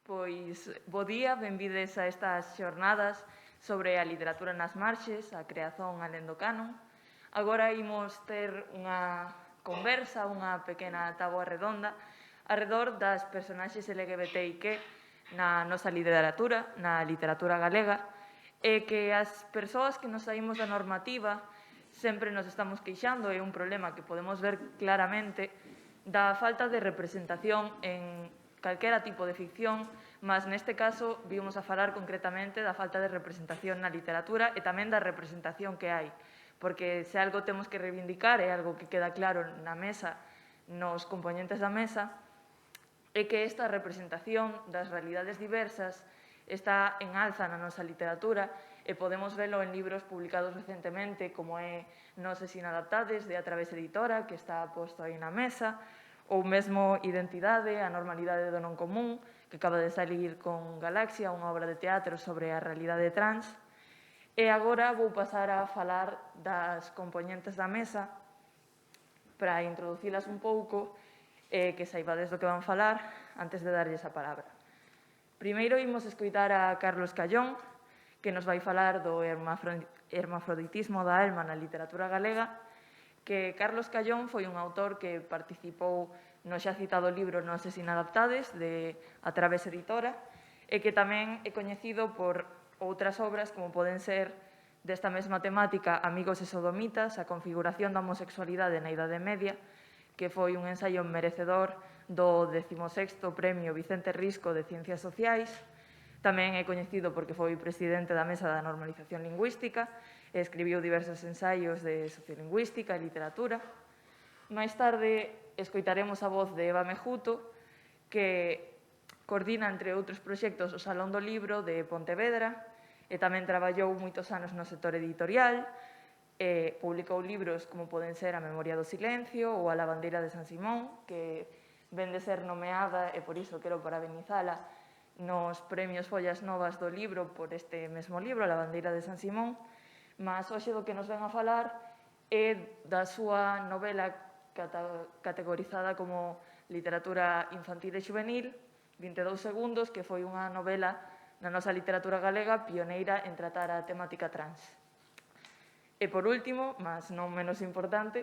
Pois, bo día, benvides a estas xornadas sobre a literatura nas marxes, a creazón alén do canon. Agora imos ter unha conversa, unha pequena táboa redonda, arredor das personaxes LGBTIQ na nosa literatura, na literatura galega, e que as persoas que nos saímos da normativa sempre nos estamos queixando, é un problema que podemos ver claramente, da falta de representación en calquera tipo de ficción, mas neste caso vimos a falar concretamente da falta de representación na literatura e tamén da representación que hai, porque se algo temos que reivindicar, é algo que queda claro na mesa, nos componentes da mesa, é que esta representación das realidades diversas está en alza na nosa literatura e podemos velo en libros publicados recentemente como é Noses inadaptades de A Través Editora, que está posto aí na mesa, ou mesmo Identidade, a normalidade do non común, que acaba de salir con Galaxia, unha obra de teatro sobre a realidade trans. E agora vou pasar a falar das componentes da mesa para introducilas un pouco e que saibades do que van falar antes de darlles a palabra. Primeiro imos escoitar a Carlos Callón, que nos vai falar do hermafroditismo da alma na literatura galega, que Carlos Callón foi un autor que participou no xa citado libro Noses inadaptades de A Través Editora e que tamén é coñecido por outras obras como poden ser desta mesma temática Amigos e sodomitas, a configuración da homosexualidade na Idade Media, que foi un ensaio merecedor do 16º Premio Vicente Risco de Ciencias Sociais. Tamén é coñecido porque foi presidente da Mesa da Normalización Lingüística e escribiu diversos ensaios de sociolingüística e literatura. Máis tarde escoitaremos a voz de Eva Mejuto, que coordina, entre outros proxectos, o Salón do Libro de Pontevedra e tamén traballou moitos anos no sector editorial e publicou libros como poden ser A Memoria do Silencio ou A lavandeira de San Simón, que ven de ser nomeada, e por iso quero parabenizala, nos premios Follas Novas do libro por este mesmo libro, A lavandeira de San Simón, mas hoxe do que nos ven a falar é da súa novela categorizada como literatura infantil e juvenil, 22 segundos, que foi unha novela na nosa literatura galega pioneira en tratar a temática trans. E por último, mas non menos importante,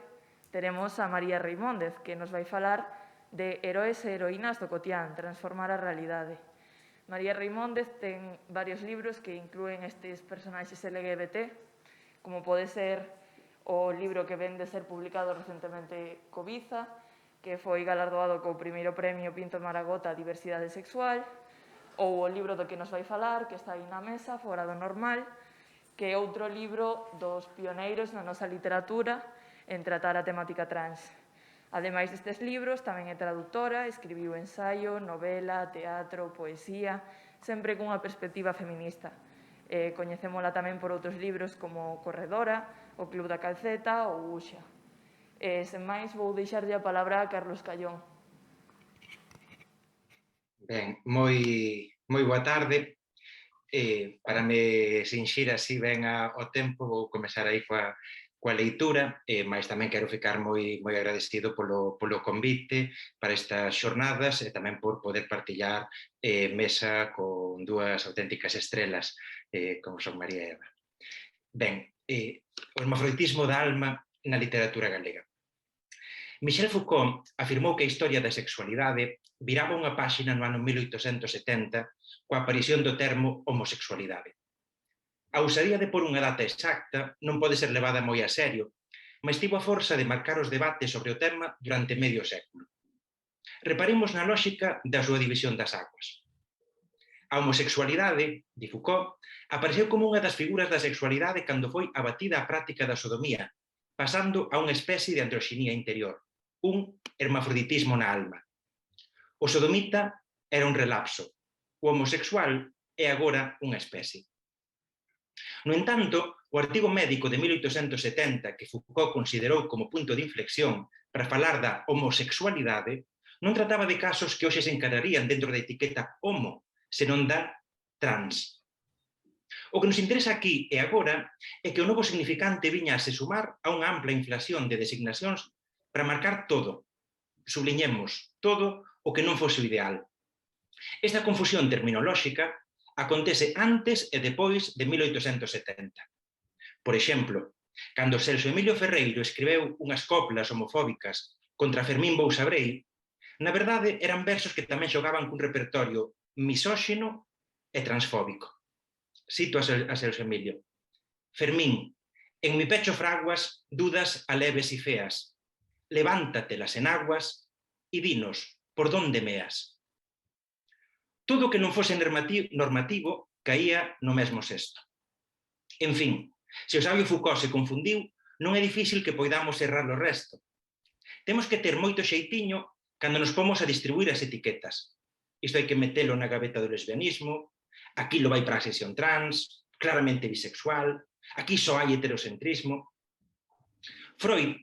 teremos a María Reimóndez, que nos vai falar de Heroes e heroínas do cotián, transformar a realidade. María Reimóndez ten varios libros que inclúen estes personaxes LGBT, como pode ser o libro que ven de ser publicado recentemente Cobiza, que foi galardoado co primeiro premio Pinto Maragota a Diversidade Sexual, ou o libro do que nos vai falar, que está aí na mesa, Fora do Normal, que é outro libro dos pioneiros na nosa literatura en tratar a temática trans. Ademais destes libros, tamén é traductora, escribiu ensaio, novela, teatro, poesía, sempre cunha perspectiva feminista. Coñecémola tamén por outros libros como Corredora, O Club da Calceta ou Uxa. Sen máis, vou deixarlle a palabra a Carlos Callón. Ben, moi boa tarde. Para me sinxir así ben ao tempo, vou comezar aí coa leitura, mas tamén quero ficar moi agradecido polo convite para estas xornadas e tamén por poder partillar mesa con dúas auténticas estrelas como son María e Eva. Ben, o hermafroditismo da alma na literatura galega. Michel Foucault afirmou que a historia da sexualidade viraba unha páxina no ano 1870 coa aparición do termo homosexualidade. A ousadía de por unha data exacta non pode ser levada moi a serio, mas tivo a forza de marcar os debates sobre o tema durante medio século. Reparemos na lógica da súa división das aguas. A homosexualidade, di Foucault, apareceu como unha das figuras da sexualidade cando foi abatida a práctica da sodomía, pasando a unha especie de androxinía interior, un hermafroditismo na alma. O sodomita era un relapso, o homosexual é agora unha especie. No entanto, o artigo médico de 1870 que Foucault considerou como punto de inflexión para falar da homosexualidade non trataba de casos que hoxe se encararían dentro da etiqueta homo, senón da trans. O que nos interesa aquí e agora é que o novo significante viña a se sumar a unha ampla inflación de designacións para marcar todo, subliñemos, todo o que non fose o ideal. Esta confusión terminolóxica acontece antes e depois de 1870. Por exemplo, cando Celso Emilio Ferreiro escribeu unhas coplas homofóbicas contra Fermín Bousabrei, na verdade eran versos que tamén xogaban cun repertorio misóxino e transfóbico. Cito a Celso Emilio: Fermín, en mi pecho fraguas dudas aleves y feas. Levántate las enaguas y dinos por dónde meas. Todo o que non fose normativo caía no mesmo cesto. En fin, se o sabio Foucault se confundiu, non é difícil que poidamos errar o resto. Temos que ter moito xeitiño cando nos pomos a distribuir as etiquetas. Isto hai que metelo na gaveta do lesbianismo, aquilo vai para a sesión trans, claramente bisexual, aquí só hai heterocentrismo. Freud,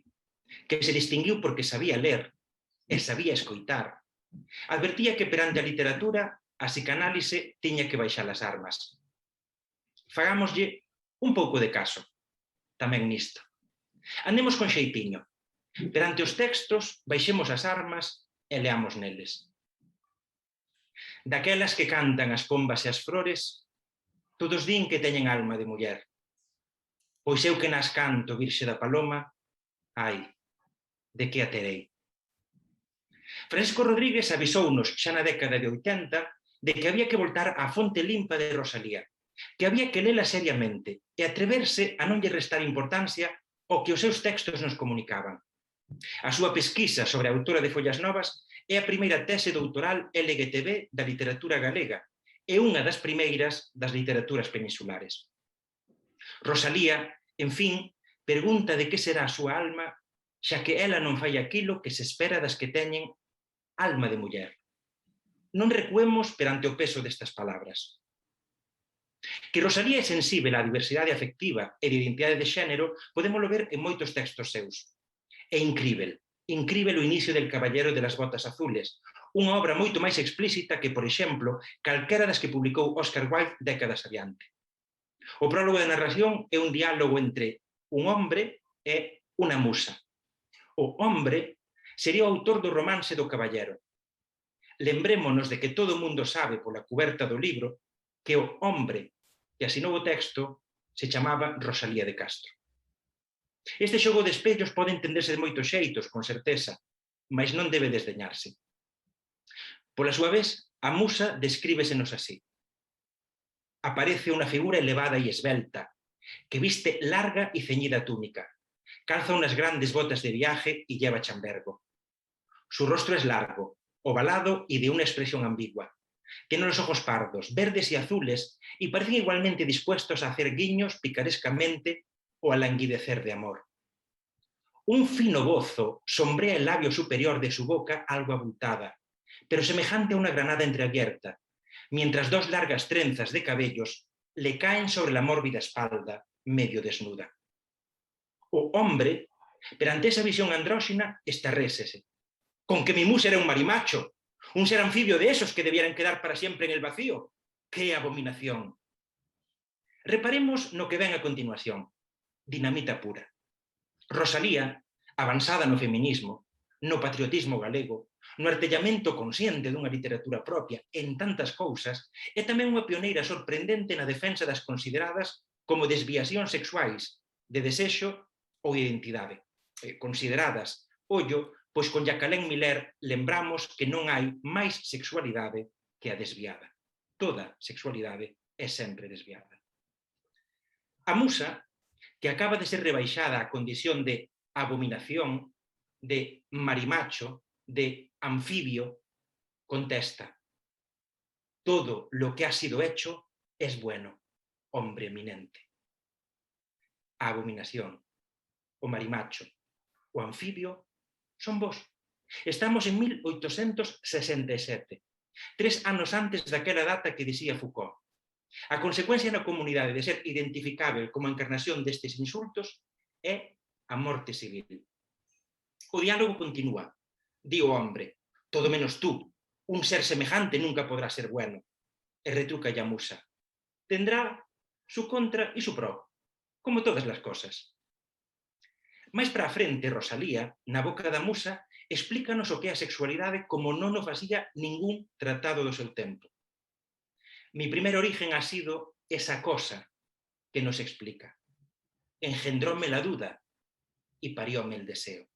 que se distinguiu porque sabía ler e sabía escoitar, advertía que perante a literatura a psicanálise tiña que baixar as armas. Fagámoslle un pouco de caso, tamén nisto. Andemos con xeitiño. Perante os textos, baixemos as armas e leamos neles. Daquelas que cantan as pombas e as flores, todos din que teñen alma de muller. Pois eu que nas canto, Virxe da Paloma, ai, de que a terei? Francisco Rodríguez avisounos xa na década de 80 de que había que voltar á fonte limpa de Rosalía, que había que lela seriamente e atreverse a non lle restar importancia ao que os seus textos nos comunicaban. A súa pesquisa sobre a autora de Follas Novas é a primeira tese doutoral LGTB da literatura galega e unha das primeiras das literaturas peninsulares. Rosalía, en fin, pregunta de que será a súa alma, xa que ela non fai aquilo que se espera das que teñen alma de muller. Non recuemos perante o peso destas palabras. Que Rosalía é sensível á diversidade afectiva e de identidade de xénero podémolo ver en moitos textos seus. É incrível o inicio del Caballero de las Botas Azules, unha obra moito máis explícita que, por exemplo, calquera das que publicou Oscar Wilde décadas adiante. O prólogo de narración é un diálogo entre un hombre e unha musa. O hombre sería o autor do romance do caballero. Lembrémonos de que todo o mundo sabe pola cuberta do libro que o hombre que asinou o texto se chamaba Rosalía de Castro. Este xogo de espellos pode entenderse de moitos xeitos, con certeza, mas non debe desdeñarse. Pola súa vez, a musa descríbesenos así. Aparece unha figura elevada e esbelta, que viste larga e ceñida túnica, calza unas grandes botas de viaje y lleva chambergo. Su rostro es largo, ovalado y de una expresión ambigua. Tiene los ojos pardos, verdes y azules, y parecen igualmente dispuestos a hacer guiños picarescamente o a languidecer de amor. Un fino bozo sombrea el labio superior de su boca algo abultada, pero semejante a una granada entreabierta, mientras dos largas trenzas de cabellos le caen sobre la mórbida espalda, medio desnuda. O hombre, perante esa visión andróxina, estarrésese. Con que mi musa era un marimacho, un ser anfibio de esos que debieran quedar para siempre en el vacío. ¡Qué abominación! Reparemos no que ven a continuación. Dinamita pura. Rosalía, avanzada no feminismo, no patriotismo galego, no artellamento consciente dunha literatura propia, en tantas cousas, é tamén unha pioneira sorprendente na defensa das consideradas como desviacións sexuais, de desexo ou de identidade. Consideradas, ollo, pois con Jacqueline Miller lembramos que non hai máis sexualidade que a desviada. Toda sexualidade é sempre desviada. A musa, que acaba de ser rebaixada á condición de abominación, de marimacho, de anfibio, contesta: todo lo que ha sido hecho es bueno, hombre eminente. A abominación, o marimacho, o anfibio son vos. Estamos en 1867, 3 anos antes daquela data que dicía Foucault. A consecuencia na comunidade de ser identificável como a encarnación destes insultos é a morte civil. O diálogo continúa. Di o hombre: todo menos tú, un ser semejante nunca podrá ser bueno. E retruca a musa: tendrá su contra y su pro, como todas las cosas. Mais para a frente, Rosalía, na boca da musa, explícanos o que é a sexualidade como non o facía ningún tratado do seu tempo. Mi primer origen ha sido esa cosa que nos explica. Engendróme la duda e parióme el deseo.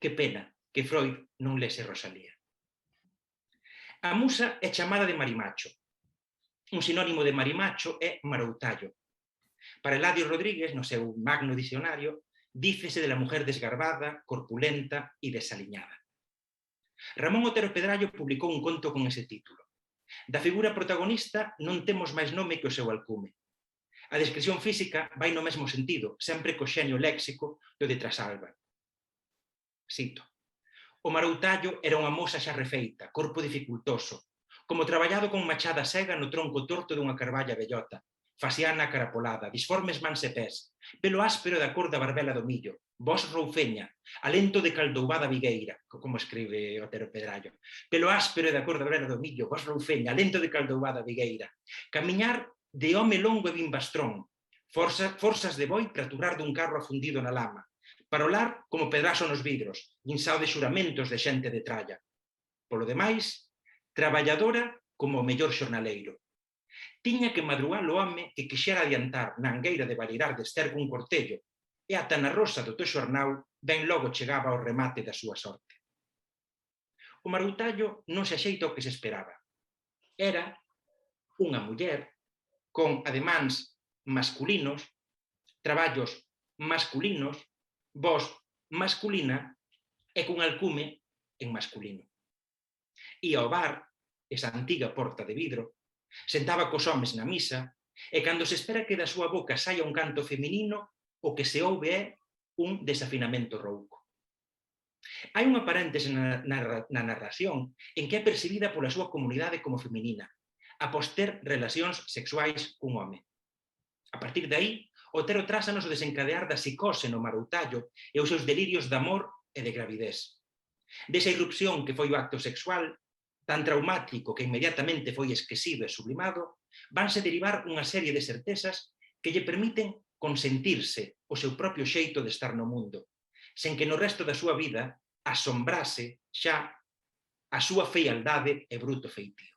Que pena que Freud non lese Rosalía. A musa é chamada de marimacho. Un sinónimo de marimacho é maroutallo. Para Eladio Rodríguez, no seu magno dicionario, dícese de la mujer desgarbada, corpulenta e desaliñada. Ramón Otero Pedrallo publicou un conto con ese título. Da figura protagonista non temos máis nome que o seu alcume. A descripción física vai no mesmo sentido, sempre co xenio léxico do de Trasalba. Cito. O maroutallo era unha moza xa refeita, corpo dificultoso, como traballado con machada cega no tronco torto dunha carballa vellota, fasiana carapolada, disformes mans e pés, pelo áspero da cor da barbela do millo, voz roufeña, alento de caldoubada vigueira, como escribe Otero Pedrallo, pelo áspero da cor da barbela do millo, voz roufeña, alento de caldoubada vigueira, camiñar de home longo e bimbastrón, forzas de boi para turrar dun carro afundido na lama, parolar como pedrazo nos vidros, guinzao de xuramentos de xente de tralla. Polo demais, traballadora como o mellor xornaleiro. Tiña que madrugar o home que quixera adiantar na angueira de Balirar de Ester cun cortello, e ata na rosa do teu xornal ben logo chegaba ao remate da súa sorte. O maroutallo non se axeita ao que se esperaba. Era unha muller con ademáns masculinos, traballos masculinos, voz masculina e cun alcume en masculino. Ia ao bar, esa antiga porta de vidro, sentaba cos homes na misa, e cando se espera que da súa boca saia un canto feminino, o que se ouve é un desafinamento rouco. Hai unha paréntese na narración en que é percibida pola súa comunidade como feminina, após ter relacións sexuais cun home. A partir de aí, Otero trásanos o desencadear da psicose no maroutallo e os seus delirios de amor e de gravidez. Desa irrupción que foi o acto sexual, tan traumático que inmediatamente foi esquecido e sublimado, vanse derivar unha serie de certezas que lle permiten consentirse o seu propio xeito de estar no mundo, sen que no resto da súa vida asombrase xa a súa feialdade e bruto feitío.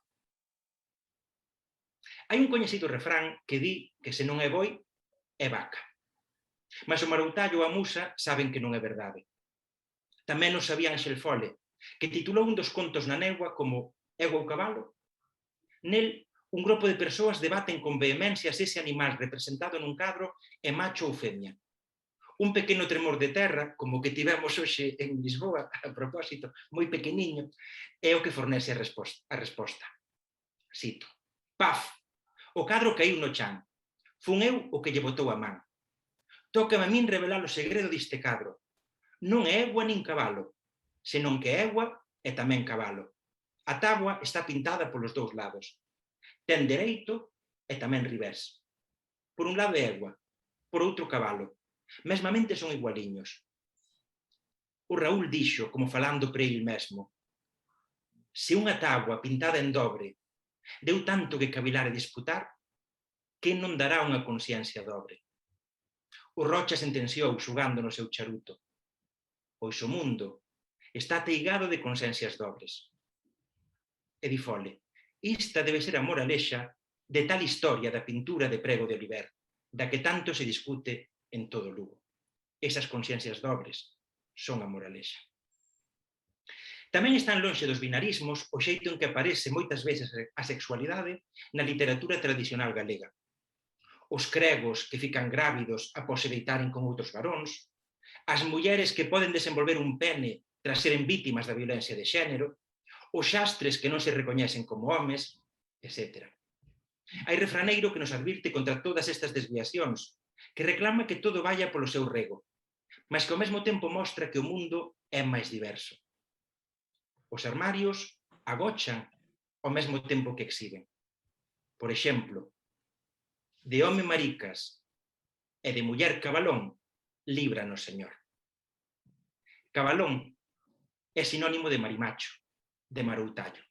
Hai un coñecido refrán que di que se non é boi, é vaca. Mas o maroutallo ou a musa saben que non é verdade. Tamén o sabía Ángel Fole, que titulou un dos contos na négoa como Égua ou cabalo. Nel, un grupo de persoas debaten con vehemencia se ese animal representado nun cadro é macho ou femia. Un pequeno tremor de terra, como o que tivemos hoxe en Lisboa, a propósito, moi pequeniño, é o que fornece a resposta. Cito. Paf! O cadro caíu no chan. Fun eu o que lle botou a man. Tócame a min revelar o segredo diste cadro. Non é égua nin cabalo, senón que égua é tamén cabalo. A táboa está pintada polos dous lados. Ten dereito e tamén revés. Por un lado é égua, por outro cabalo. Mesmamente son igualiños. O Raúl dixo, como falando pre il mesmo, se unha táboa pintada en dobre deu tanto que cavilar e disputar, que non dará unha consciencia dobre? O Rocha sentenciou xugando no seu charuto. Pois o mundo está teigado de consciencias dobres. E di Fole, esta debe ser a moralexa de tal historia da pintura de Prego de Oliver, da que tanto se discute en todo Lugo. Esas consciencias dobres son a moralexa. Tamén están lonxe dos binarismos o xeito en que aparece moitas veces a sexualidade na literatura tradicional galega. Os cregos que fican grávidos após se deitaren con outros varóns, as mulleres que poden desenvolver un pene tras seren vítimas da violencia de xénero, os xastres que non se recoñecen como homes, etc. Hai refraneiro que nos advirte contra todas estas desviacións, que reclama que todo vaya polo seu rego, mas que ao mesmo tempo mostra que o mundo é máis diverso. Os armarios agochan ao mesmo tempo que exhiben. Por exemplo, de home maricas e de muller cabalón, líbranos, Señor. Cabalón é sinónimo de marimacho, de maroutallo.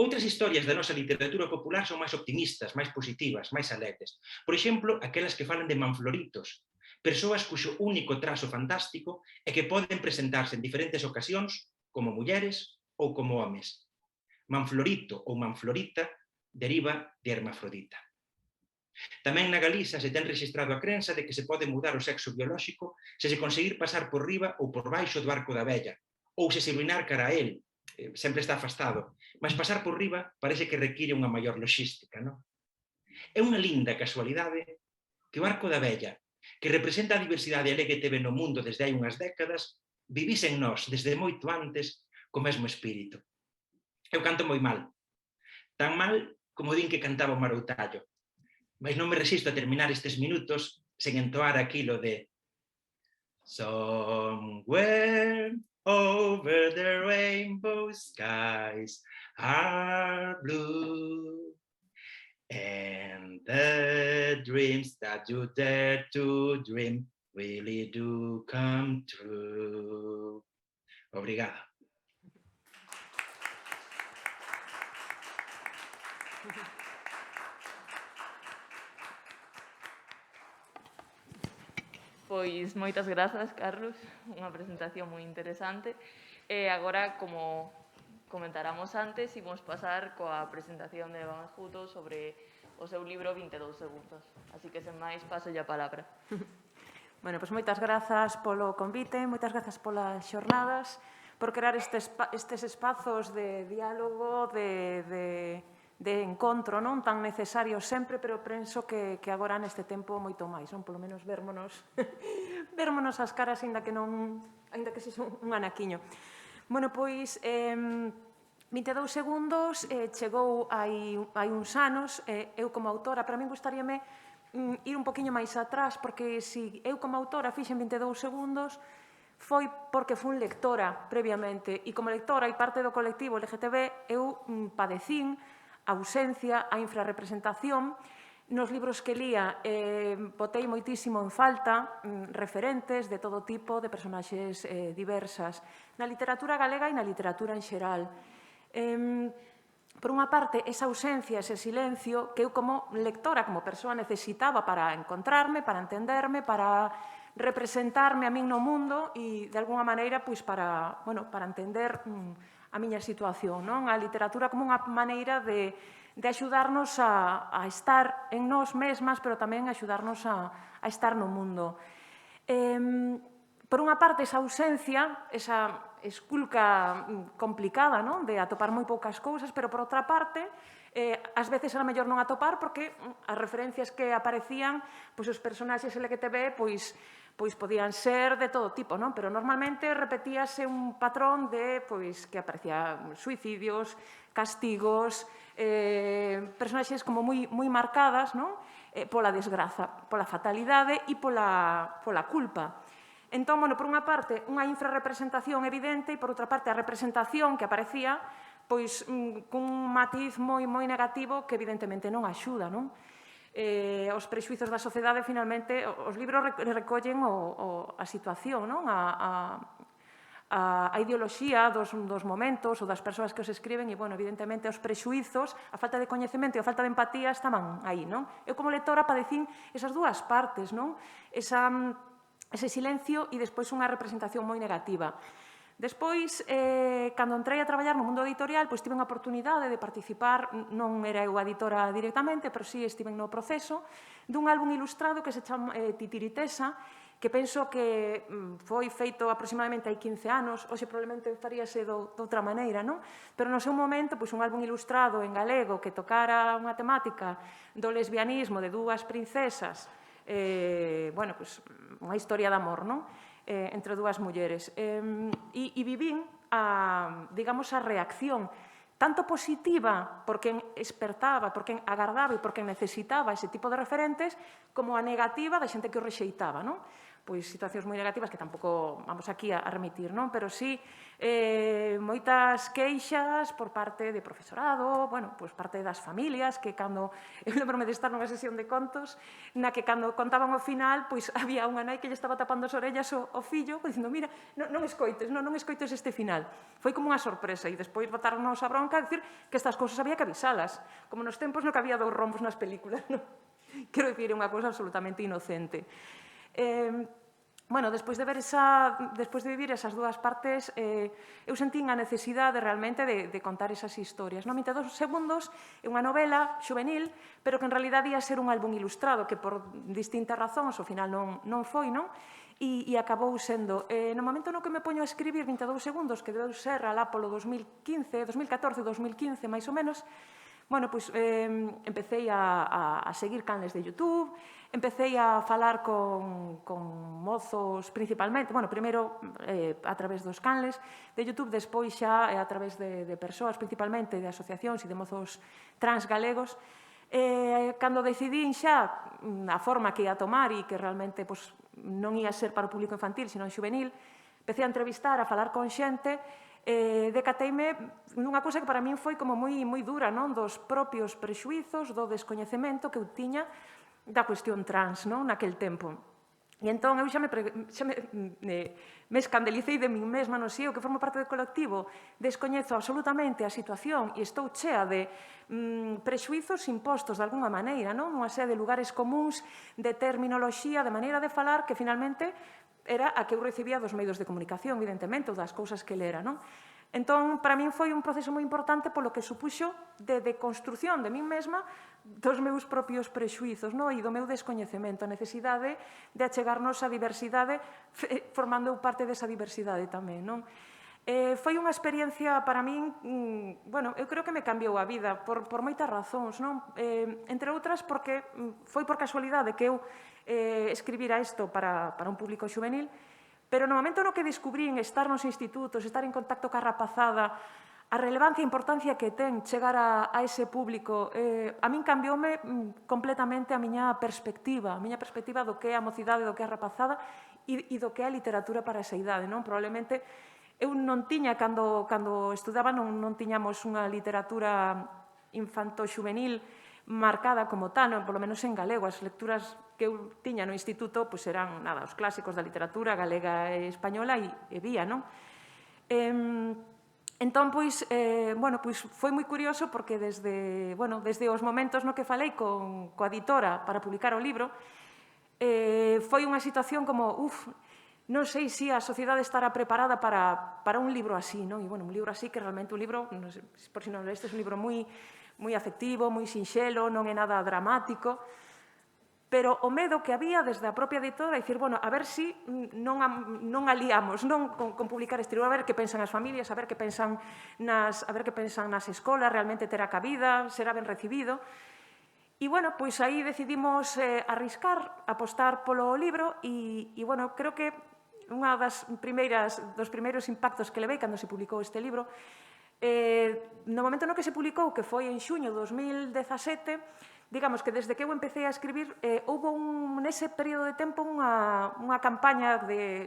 Outras historias da nosa literatura popular son máis optimistas, máis positivas, máis alegres. Por exemplo, aquelas que falan de manfloritos, Persoas cuxo único trazo fantástico é que poden presentarse en diferentes ocasións como mulleres ou como homes. Manflorito ou manflorita deriva de hermafrodita. Tamén na Galiza se ten registrado a crenza de que se pode mudar o sexo biolóxico se se conseguir pasar por riba ou por baixo do arco da vella, ou se se vinar cara a él, sempre está afastado, mas pasar por riba parece que require unha maior logística, non? É unha linda casualidade que o arco da vella, que representa a diversidade LGTB no mundo desde hai unhas décadas, vivise en nós desde moito antes co mesmo espírito. Eu canto moi mal, tan mal como din que cantaba o Maroutallo, mas non me resisto a terminar estes minutos sen entoar aquilo de Somewhere over the rainbow skies are blue, and the dreams that you dare to dream really do come true. Obrigado. Pois moitas grazas, Carlos, unha presentación moi interesante. E agora, como comentáramos antes, imos pasar coa presentación de Iván Escuto sobre o seu libro 22 segundos. Así que, sen máis, paso a palabra. Bueno, pois moitas grazas polo convite, moitas grazas polas xornadas, por crear estes espazos de diálogo, de encontro, non tan necesarios sempre, pero penso que agora neste tempo moito máis, non? Polo menos vérmonos as caras, aínda que se son un anaquiño. Bueno, pois 22 segundos chegou hai uns anos, eu como autora, para min gustaríame ir un poquinho máis atrás, porque se eu como autora fixen 22 segundos, foi porque fun lectora previamente, e como lectora e parte do colectivo LGTB, eu padecín a ausencia, a infrarrepresentación. Nos libros que lía, botei moitísimo en falta referentes de todo tipo de personaxes diversas, na literatura galega e na literatura en xeral. Por unha parte, esa ausencia, ese silencio, que eu como lectora, como persoa, necesitaba para encontrarme, para entenderme, para representarme a min no mundo e, de alguna maneira, pois para entender a miña situación, non? A literatura como unha maneira de axudarnos a estar en nós mesmas, pero tamén axudarnos a estar no mundo. Por unha parte, esa ausencia, esa esculca complicada, non? De atopar moi poucas cousas, pero por outra parte, ás veces era mellor non atopar porque as referencias que aparecían, pois os personaxes LGTB, pois podían ser de todo tipo, non? Pero normalmente repetíase un patrón de, pois, que aparecían suicidios, castigos, personaxes como moi marcadas, non? Pola desgraza, pola fatalidade e pola culpa. Entón, bueno, por unha parte, unha infrarrepresentación evidente e, por outra parte, a representación que aparecía pois cun matiz moi negativo que evidentemente non axuda, non? Os prexuizos da sociedade, finalmente, os libros recollen a situación, non? A ideoloxía dos momentos ou das persoas que os escriben e, bueno, evidentemente, os prexuizos, a falta de coñecemento e a falta de empatía estaban aí, non? Eu, como lectora, padecín esas dúas partes, non? Ese silencio e despois unha representación moi negativa. Despois, cando entrei a traballar no mundo editorial, pois tive unha oportunidade de participar, non era eu a editora directamente, pero sí estive no proceso, dun álbum ilustrado que se chama Titiritesa, que penso que foi feito aproximadamente hai 15 anos, hoxe probablemente faríase de outra maneira, non? Pero no seu momento, pois un álbum ilustrado en galego que tocara unha temática do lesbianismo de dúas princesas, bueno, pois unha historia de amor, non? Entre dúas mulleres. E vivín, digamos, a reacción tanto positiva por quen espertaba, por quen agardaba e por quen necesitaba ese tipo de referentes, como a negativa da xente que o rexeitaba, non? Pois situacións moi negativas que tampouco vamos aquí a remitir, non? Pero sí moitas queixas por parte de profesorado, bueno, pois parte das familias, que cando, eu lembro-me de estar nunha sesión de contos, na que cando contaban o final, pois había unha nai que lle estaba tapando as orellas ao fillo, dicindo, mira, non escoites este final. Foi como unha sorpresa, e despois botarnos a bronca a dicir que estas cousas había que avisalas, como nos tempos no que había 2 rombos nas películas, non? Quero dicir, é unha cousa absolutamente inocente. Bueno, despois de vivir esas dúas partes, eu sentín a necesidade realmente de contar esas historias. 22 segundos é unha novela xuvenil, pero que en realidad ia ser un álbum ilustrado, que por distintas razóns ao final non foi, non? E acabou sendo. No momento no que me poño a escribir 22 segundos, que debeu ser alá polo 2014, 2015, máis ou menos, bueno, pois empecé a seguir canles de YouTube, empecé a falar con mozos principalmente, bueno, primeiro a través dos canles de YouTube, despois xa a través de persoas, principalmente de asociacións e de mozos trans galegos. Cando decidín xa a forma que ia tomar e que realmente non ia ser para o público infantil, sino juvenil, empecé a entrevistar, a falar con xente, decateime nunha cousa que para min foi como moi dura, non? Dos propios prexuizos, do descoñecemento que eu tiña da cuestión trans, non? Naquel tempo. E entón eu xa me escandalicei de min mesma, non sei, eu que formo parte do colectivo, descoñezo absolutamente a situación e estou chea de prexuizos impostos de alguna maneira, non? Unha serie de lugares comuns, de terminoloxía, de maneira de falar que finalmente era a que eu recibía dos medios de comunicación, evidentemente, ou das cousas que lera, non? Entón, para min foi un proceso moi importante polo que supuxo de construción de min mesma dos meus propios prexuizos, non? E do meu descoñecemento, a necesidade de achegarnos á diversidade, formando parte desa diversidade tamén, non? Foi unha experiencia para min, bueno, eu creo que me cambiou a vida por moitas razóns, non? Entre outras porque foi por casualidade que eu escribira isto para un público xuvenil, pero no momento no que descubrín estar nos institutos, estar en contacto ca rapazada, a relevancia e importancia que ten chegar a ese público, a min cambioume completamente a miña perspectiva do que é a mocidade, do que é a rapazada e do que é a literatura para esa idade, non? Probablemente eu non tiña, cando estudaba, non tiñamos unha literatura infanto-xuvenil marcada como tal, polo menos en galego. As lecturas que eu tiña no instituto eran os clásicos da literatura galega e española e vía, non? Entón, foi moi curioso porque desde os momentos no que falei coa editora para publicar o libro, foi unha situación como, non sei se a sociedade estará preparada para un libro así, non? E, un libro así que realmente un libro, por si non lestes, un libro moi afectivo, moi sinxelo, non é nada dramático, pero o medo que había desde a propia editora, dicir, a ver se non aliamos, non con publicar este libro, a ver que pensan as familias, a ver que pensan nas escolas, realmente terá cabida, será ben recibido. E, pois aí decidimos arriscar, apostar polo libro e, creo que unha dos primeiros impactos que levei cando se publicou este libro, no momento no que se publicou, que foi en xuño de 2017, digamos que desde que eu empecé a escribir, houve nese período de tempo unha campaña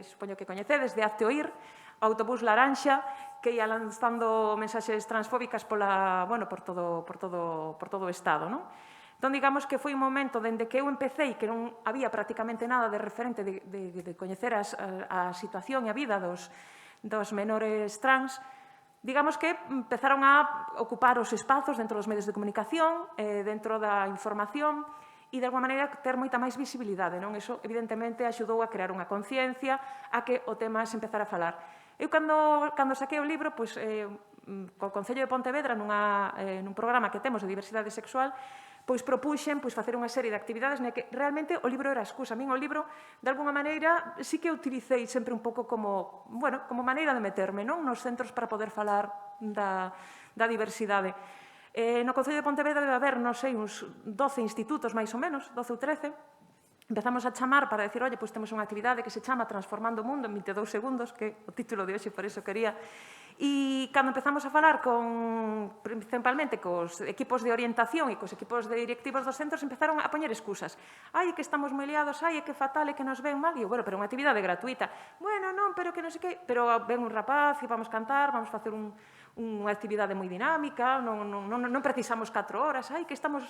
supoño que coñecedes, de Hazte Oír, autobús laranxa, que ia lanzando mensaxes transfóbicas por todo o Estado, non? Entón, digamos que foi un momento dende que eu empecé e que non había prácticamente nada de referente de coñecer a situación e a vida dos menores trans, digamos que empezaron a ocupar os espazos dentro dos medios de comunicación, dentro da información, e de alguma maneira ter moita máis visibilidade, non? Iso, evidentemente, axudou a crear unha conciencia, a que o tema se empezara a falar. Eu, cando saquei o libro, co Concello de Pontevedra, nun programa que temos de diversidade sexual, propuxen facer unha serie de actividades na que realmente o libro era a excusa. A min o libro, de alguna maneira, sí que utilicei sempre un pouco como maneira de meterme nos centros para poder falar da diversidade. No Concello de Pontevedra debe haber, non sei, uns 12 institutos, máis ou menos, 12 ou 13. Empezamos a chamar para decir, temos unha actividade que se chama Transformando o Mundo en 22 segundos, que é o título de hoxe, por iso quería. E cando empezamos a falar principalmente cos equipos de orientación e cos equipos de directivos dos centros, empezaron a poñer excusas. É que estamos moi liados, é que fatal, é que nos ven mal. E eu, pero unha actividade gratuita. Non, pero que non sei que. Pero ven un rapaz e vamos cantar, vamos facer unha actividade moi dinámica, non precisamos 4 horas, que estamos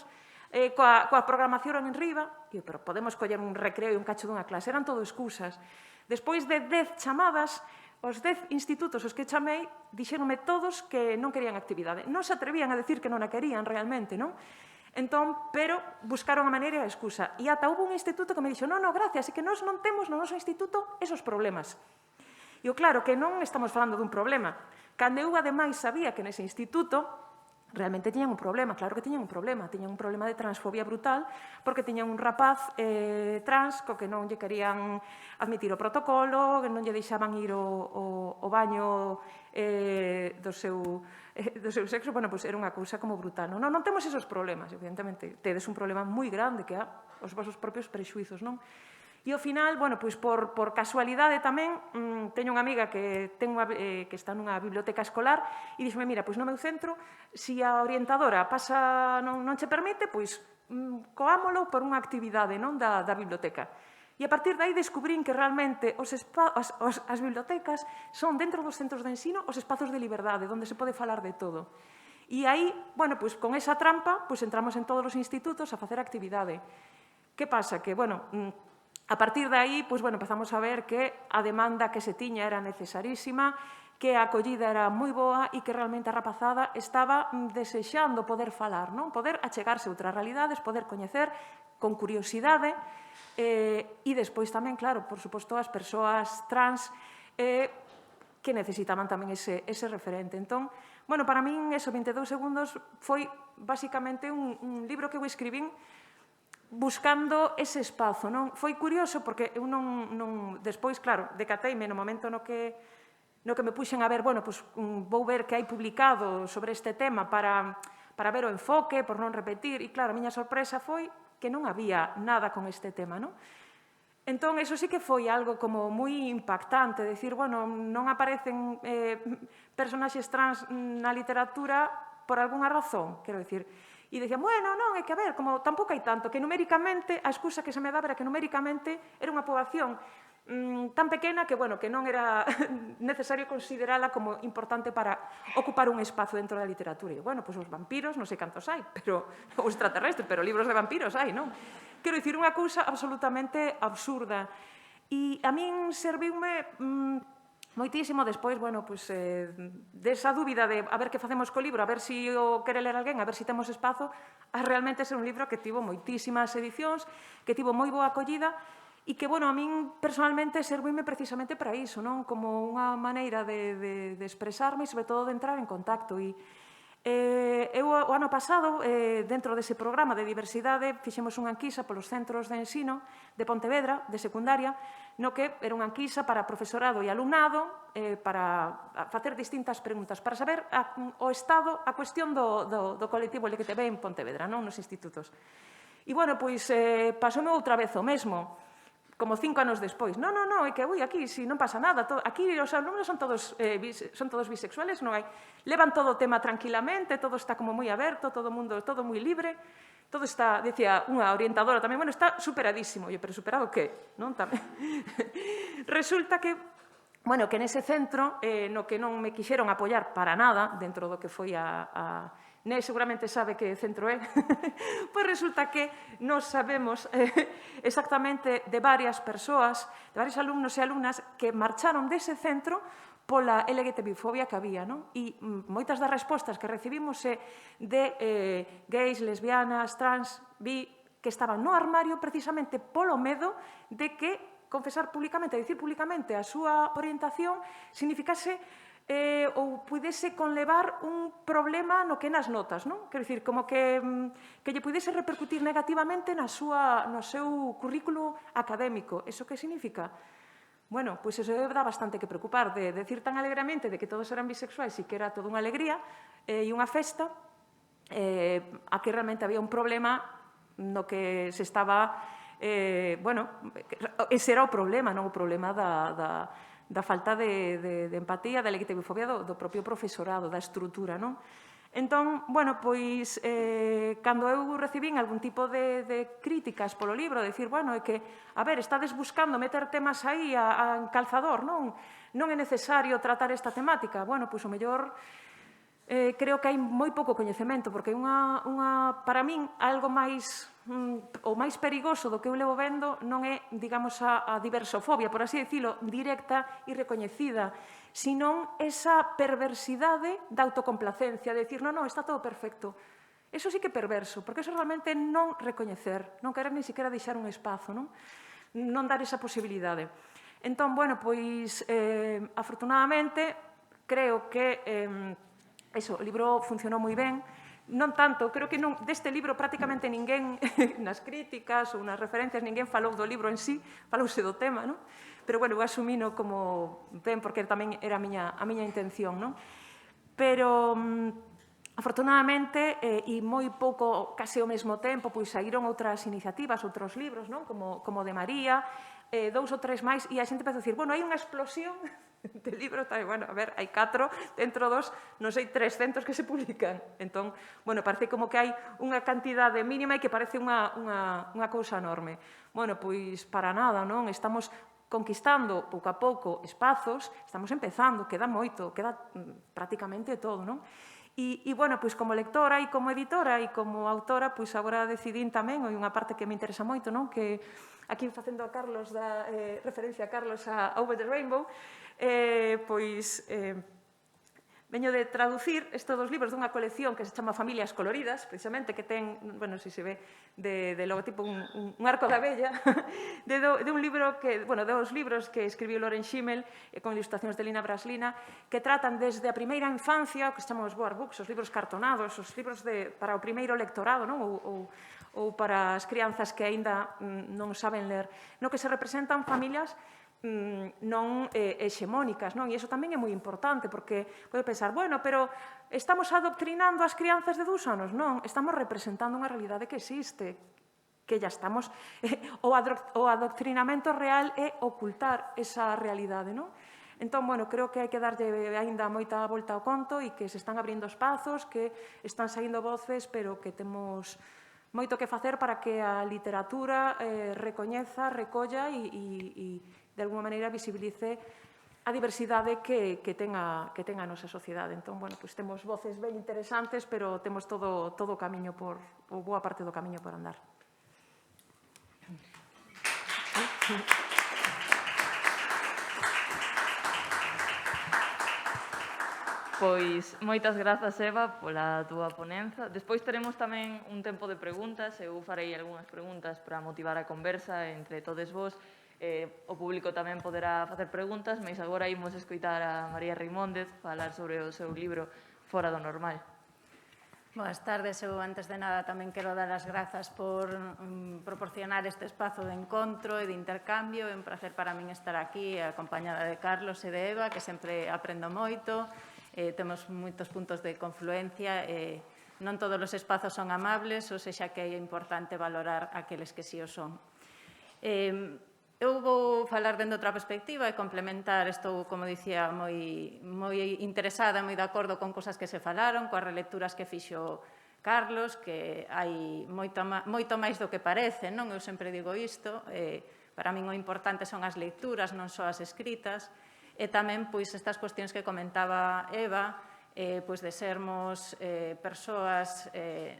coa programación en riba, pero podemos coller un recreo e un cacho dunha clase. Eran todo excusas. Despois de 10 chamadas, os 10 institutos os que chamei dixéronme todos que non querían actividade. Non se atrevían a decir que non a querían realmente, non? Entón, pero buscaron a maneira e a excusa. E ata houve un instituto que me dixo, non, gracias, é que nós non temos no noso instituto esos problemas. E claro que non estamos falando dun problema. Cando eu, ademais, sabía que nese instituto realmente tiñan un problema, claro que tiñan un problema de transfobia brutal, porque tiñan un rapaz trans co que non lle querían admitir o protocolo, que non lle deixaban ir ao baño do seu sexo, bueno, pois era unha cousa como brutal. Non temos esos problemas, evidentemente, tedes un problema moi grande que é os vosos propios prexuizos, non? E ao final, bueno, pois por casualidade tamén, teño unha amiga que está nunha biblioteca escolar e díxome, mira, pois no meu centro, se a orientadora non che permite, pois coámolo por unha actividade da biblioteca. E a partir de aí descubrín que realmente as bibliotecas son, dentro dos centros de ensino, os espazos de liberdade, onde se pode falar de todo. E aí, bueno, pois con esa trampa, pois entramos en todos os institutos a facer actividade. Que pasa? Que, bueno, a partir de aí, pois, bueno, empezamos a ver que a demanda que se tiña era necesarísima, que a acollida era moi boa e que realmente a rapazada estaba desexando poder falar, non? Poder achegarse a outras realidades, poder coñecer con curiosidade e despois tamén, claro, por suposto, as persoas trans que necesitaban tamén ese referente. Entón, bueno, para min, eso, 22 segundos, foi basicamente un libro que eu escribín buscando ese espazo, non? Foi curioso porque eu non despois, claro, decateime no momento no que me puxen a ver, bueno, pois vou ver que hai publicado sobre este tema para ver o enfoque, por non repetir, e claro, a miña sorpresa foi que non había nada con este tema, non? Entón, eso sí que foi algo como moi impactante, decir, bueno, non aparecen personaxes trans na literatura por algunha razón, quero dicir. E dicían, bueno, non, é que a ver, como tampouco hai tanto, que numéricamente, a excusa que se me daba era que numéricamente era unha poboación tan pequena que, bueno, que non era necesario considerala como importante para ocupar un espazo dentro da literatura. E, bueno, pois os vampiros, non sei cantos hai, pero os extraterrestres, pero libros de vampiros hai, non? Quero dicir, unha cousa absolutamente absurda. E a min serviume moitísimo despois, bueno, pois, desa dúbida de a ver que facemos co libro, a ver se o quere ler alguén, a ver se temos espazo, a realmente ser un libro que tivo moitísimas edicións, que tivo moi boa acollida e que, bueno, a min personalmente serviume precisamente para iso, non? Como unha maneira de expresarme e, sobre todo, de entrar en contacto. E eu, o ano pasado, dentro dese programa de diversidade, fixemos unha enquisa polos centros de ensino de Pontevedra, de secundaria, no que era unha enquisa para profesorado e alumnado, para facer distintas preguntas, para saber o estado, a cuestión do colectivo LGTB en Pontevedra, non nos institutos. E, bueno, pois, pasoume outra vez o mesmo, como 5 anos despois. Non, é que, aquí, si non pasa nada. Aquí os alumnos son todos bisexuales, non hai. Levan todo o tema tranquilamente, todo está como moi aberto, todo o mundo, todo moi libre. Todo está, decía unha orientadora tamén, bueno, está superadísimo. Pero superado que? Non tamén. Resulta que, bueno, que nese centro, no que non me quixeron apoiar para nada, dentro do que foi Né seguramente sabe que centro é. Pois resulta que nos sabemos exactamente de varias persoas, de varios alumnos e alumnas que marcharon dese centro pola LGTBfobia que había, non? E moitas das respostas que recibimos é de gays, lesbianas, trans, bi, que estaban no armario precisamente polo medo de que confesar públicamente, dicir públicamente a súa orientación significase ou pudese conlevar un problema no que nas notas, non? Quero dicir, como que lle pudese repercutir negativamente no seu currículo académico. Eso que significa? Bueno, pois eso dá bastante que preocupar, de decir tan alegremente de que todos eran bisexuais e que era toda unha alegría e unha festa, a que realmente había un problema no que se estaba, bueno, ese era o problema, non o problema da falta de empatía, da LGTBfobia do propio profesorado, da estrutura, non? Entón, bueno, pois, cando eu recibín algún tipo de críticas polo libro, decir, bueno, é que, a ver, estades buscando meter temas aí a calzador, non? Non é necesario tratar esta temática. Bueno, pois, o mellor, creo que hai moi pouco coñecemento, porque para min, algo máis o máis perigoso do que eu levo vendo non é, digamos, a diversofobia, por así dicilo, directa e recoñecida, senón esa perversidade da autocomplacencia, de dicir, non, está todo perfecto. Eso sí que é perverso, porque eso realmente non recoñecer, non querer ni siquiera deixar un espazo, non dar esa posibilidade. Entón, bueno, pois, afortunadamente, creo que o libro funcionou moi ben. Non tanto, creo que deste libro prácticamente ninguén, nas críticas ou nas referencias, ninguén falou do libro en sí, falouse do tema, non? Pero, bueno, eu asumino como ben, porque tamén era a miña intención, non? Pero, afortunadamente, e moi pouco, case ao mesmo tempo, pois saíron outras iniciativas, outros libros, non? Como de María, 2 ou 3 máis, e a xente empezou a dicir, bueno, hai unha explosión de libros, bueno, a ver, hai 4, dentro dos, non sei, 300 que se publican. Entón, bueno, parece como que hai unha cantidade mínima e que parece unha cousa enorme. Bueno, pois para nada, non? Estamos conquistando pouco a pouco espazos, estamos empezando, queda moito, queda prácticamente todo, non? E, bueno, pois como lectora e como editora e como autora, pois agora decidín tamén, e unha parte que me interesa moito, non? Que aquí facendo a Carlos, referencia a Carlos a Over the Rainbow, pois veño de traducir estes 2 libros dunha colección que se chama Familias Coloridas, precisamente, que ten, bueno, se ve de logotipo un arco da abella, de un libro que, bueno, de 2 libros que escribiu Loren Schimmel con ilustracións de Lina Braslina, que tratan desde a primeira infancia, o que se chama os board books, os libros cartonados, os libros para o primeiro lectorado, non? Ou para as crianzas que aínda non saben ler, no que se representan familias non hexemónicas, non? E iso tamén é moi importante, porque pode pensar, bueno, pero estamos adoctrinando as crianzas de 2 anos? Non, estamos representando unha realidade que existe, que ya estamos... O adoctrinamento real é ocultar esa realidade, non? Entón, bueno, creo que hai que darlle aínda moita volta ao conto e que se están abrindo espazos, que están saindo voces, pero que temos moito que facer para que a literatura recoñeza, recolla e de alguma maneira visibilice a diversidade que ten a nosa sociedade. Entón, bueno, pois temos voces ben interesantes, pero temos todo o camiño ou boa parte do camiño por andar. Pois moitas grazas, Eva, pola túa ponenza. Despois teremos tamén un tempo de preguntas. Eu farei algunhas preguntas para motivar a conversa entre todos vos. O público tamén poderá facer preguntas, mas agora imos escoitar a María Reimóndez falar sobre o seu libro Fora do Normal. Boas tardes. Eu, antes de nada, tamén quero dar as grazas por proporcionar este espazo de encontro e de intercambio. É un placer para min estar aquí acompañada de Carlos e de Eva, que sempre aprendo moito. Temos moitos puntos de confluencia. Non todos os espazos son amables, ou sexa que é importante valorar aqueles que sí o son. Eu vou falar dende outra perspectiva e complementar, estou, como dicía, moi interesada, moi de acordo con cosas que se falaron, coas relecturas que fixo Carlos, que hai moito máis do que parece, non? Eu sempre digo isto, para min o importante son as lecturas, non só as escritas, e tamén, pois, estas cuestións que comentaba Eva, pois de sermos persoas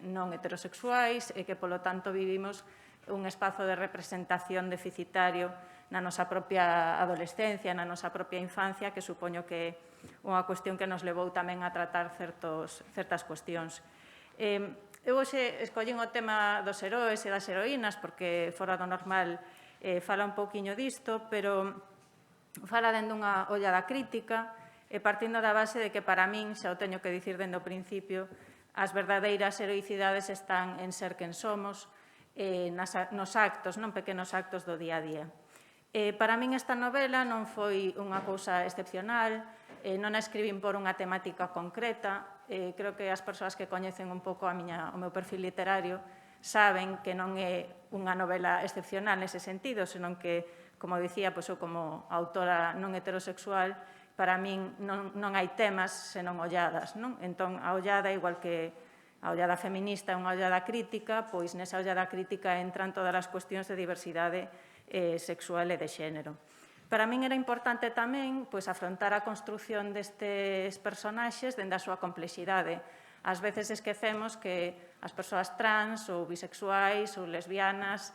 non heterosexuais e que, polo tanto, vivimos un espazo de representación deficitario na nosa propia adolescencia, na nosa propia infancia, que supoño que é unha cuestión que nos levou tamén a tratar certas cuestións. Eu hoxe escollín o tema dos heróis e das heroínas, porque Fora do Normal fala un pouquiño disto, pero fala dende unha ollada crítica e partindo da base de que para min, xa o teño que dicir dende o principio, as verdadeiras heroicidades están en ser quen somos, nos actos, non pequenos actos do día a día. Para min esta novela non foi unha cousa excepcional, non a escribín por unha temática concreta. Creo que as persoas que coñecen un pouco o meu perfil literario saben que non é unha novela excepcional nese sentido, senón que, como dicía, eu como autora non heterosexual, para min non hai temas senón olladas. Entón, a ollada, igual que a ollada feminista é unha ollada crítica, pois nesa ollada crítica entran todas as cuestións de diversidade sexual e de xénero. Para min era importante tamén afrontar a construción destes personaxes dende a súa complexidade. Ás veces esquecemos que as persoas trans ou bisexuais ou lesbianas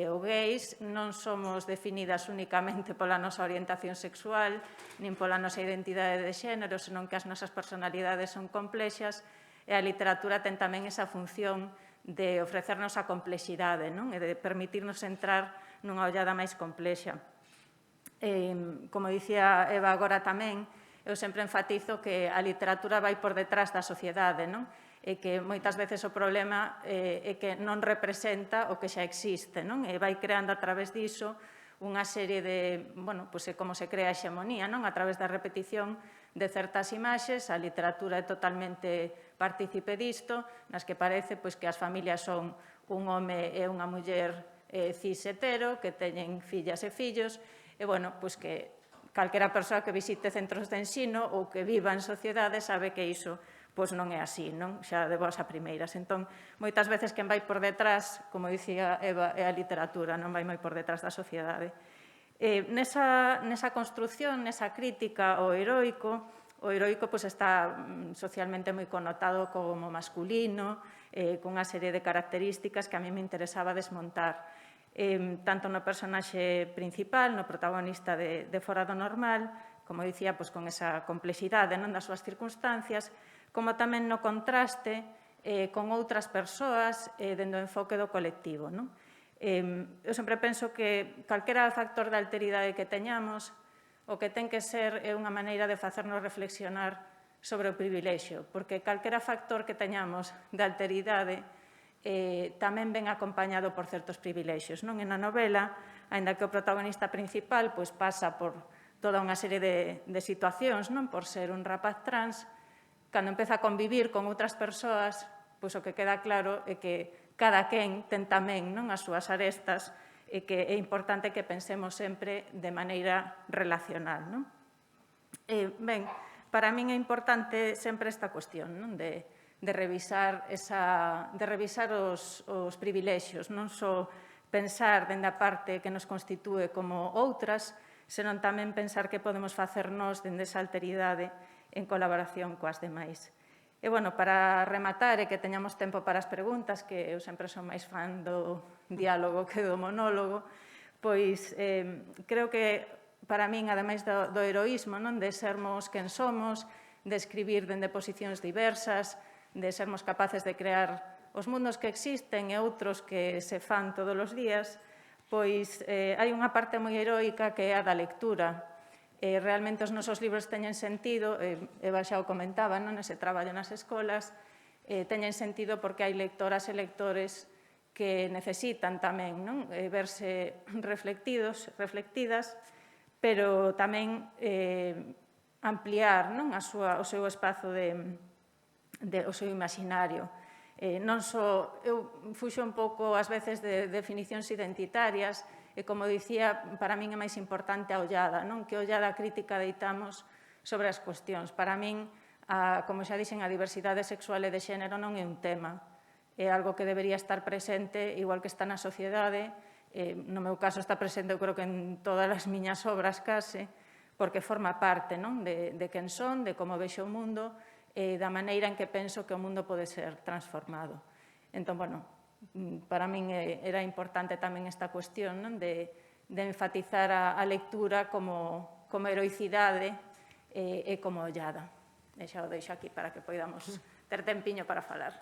ou gays non somos definidas únicamente pola nosa orientación sexual nin pola nosa identidade de xénero, senón que as nosas personalidades son complexas E a literatura ten tamén esa función de ofrecernos a complexidade, non? E de permitirnos entrar nunha ollada máis complexa. Como dicía Eva agora tamén, eu sempre enfatizo que a literatura vai por detrás da sociedade, non? E que moitas veces o problema é que non representa o que xa existe, non? E vai creando a través diso unha serie de, bueno, pois é como se crea a hexemonía, non? A través da repetición de certas imaxes, a literatura é totalmente partícipe disto, nas que parece pois que as familias son un home e unha muller cis hetero, que teñen fillas e fillos, e, bueno, pois que calquera persoa que visite centros de ensino ou que viva en sociedade sabe que iso pois non é así, non? Xa de boas a primeiras. Entón, moitas veces quen vai por detrás, como dicía Eva, é a literatura, non vai moi por detrás da sociedade. Nesa construción, nesa crítica ao heroico pois está socialmente moi connotado como masculino, cunha serie de características que a mí me interesaba desmontar. Tanto no personaxe principal, no protagonista de Fora do Normal, como dicía, pois con esa complexidade non das súas circunstancias, como tamén no contraste con outras persoas dentro do enfoque do colectivo. Eu sempre penso que calquera factor de alteridade que teñamos, o que ten que ser é unha maneira de facernos reflexionar sobre o privilexio, porque calquera factor que teñamos de alteridade tamén ven acompañado por certos privilexios. E na novela, aínda que o protagonista principal pasa por toda unha serie de situacións, por ser un rapaz trans, cando empeza a convivir con outras persoas, pois o que queda claro é que cada quen ten tamén as súas arestas e que é importante que pensemos sempre de maneira relacional. Ben, para min é importante sempre esta cuestión de revisar os privilexios, non só pensar dende a parte que nos constitúe como outras, senón tamén pensar que podemos facer nós dende esa alteridade en colaboración coas demais. E, bueno, para rematar e que teñamos tempo para as preguntas, que eu sempre son máis fan do diálogo que do monólogo, pois creo que para min, ademais do heroísmo, de sermos quen somos, de escribir dende posicións diversas, de sermos capaces de crear os mundos que existen e outros que se fan todos os días, pois hai unha parte moi heroica que é a da lectura. Realmente os nosos libros teñen sentido, Eva xa o comentaba, nese traballo nas escolas, teñen sentido porque hai lectoras e lectores que necesitan tamén verse reflectidas, pero tamén ampliar o seu espazo o seu imaginario. Non só, eu fuxo un pouco ás veces de definicións identitarias, e, como dicía, para min é máis importante a ollada, que ollada crítica deitamos sobre as cuestións. Para min, como xa dixen, a diversidade sexual e de xénero non é un tema, é algo que debería estar presente, igual que está na sociedade. No meu caso está presente, eu creo que en todas as miñas obras case, porque forma parte de quen son, de como vexo o mundo, e da maneira en que penso que o mundo pode ser transformado. Entón, bueno, para min era importante tamén esta cuestión de enfatizar a lectura como heroicidade e como ollada. E xa o deixo aquí para que poidamos ter tempiño para falar.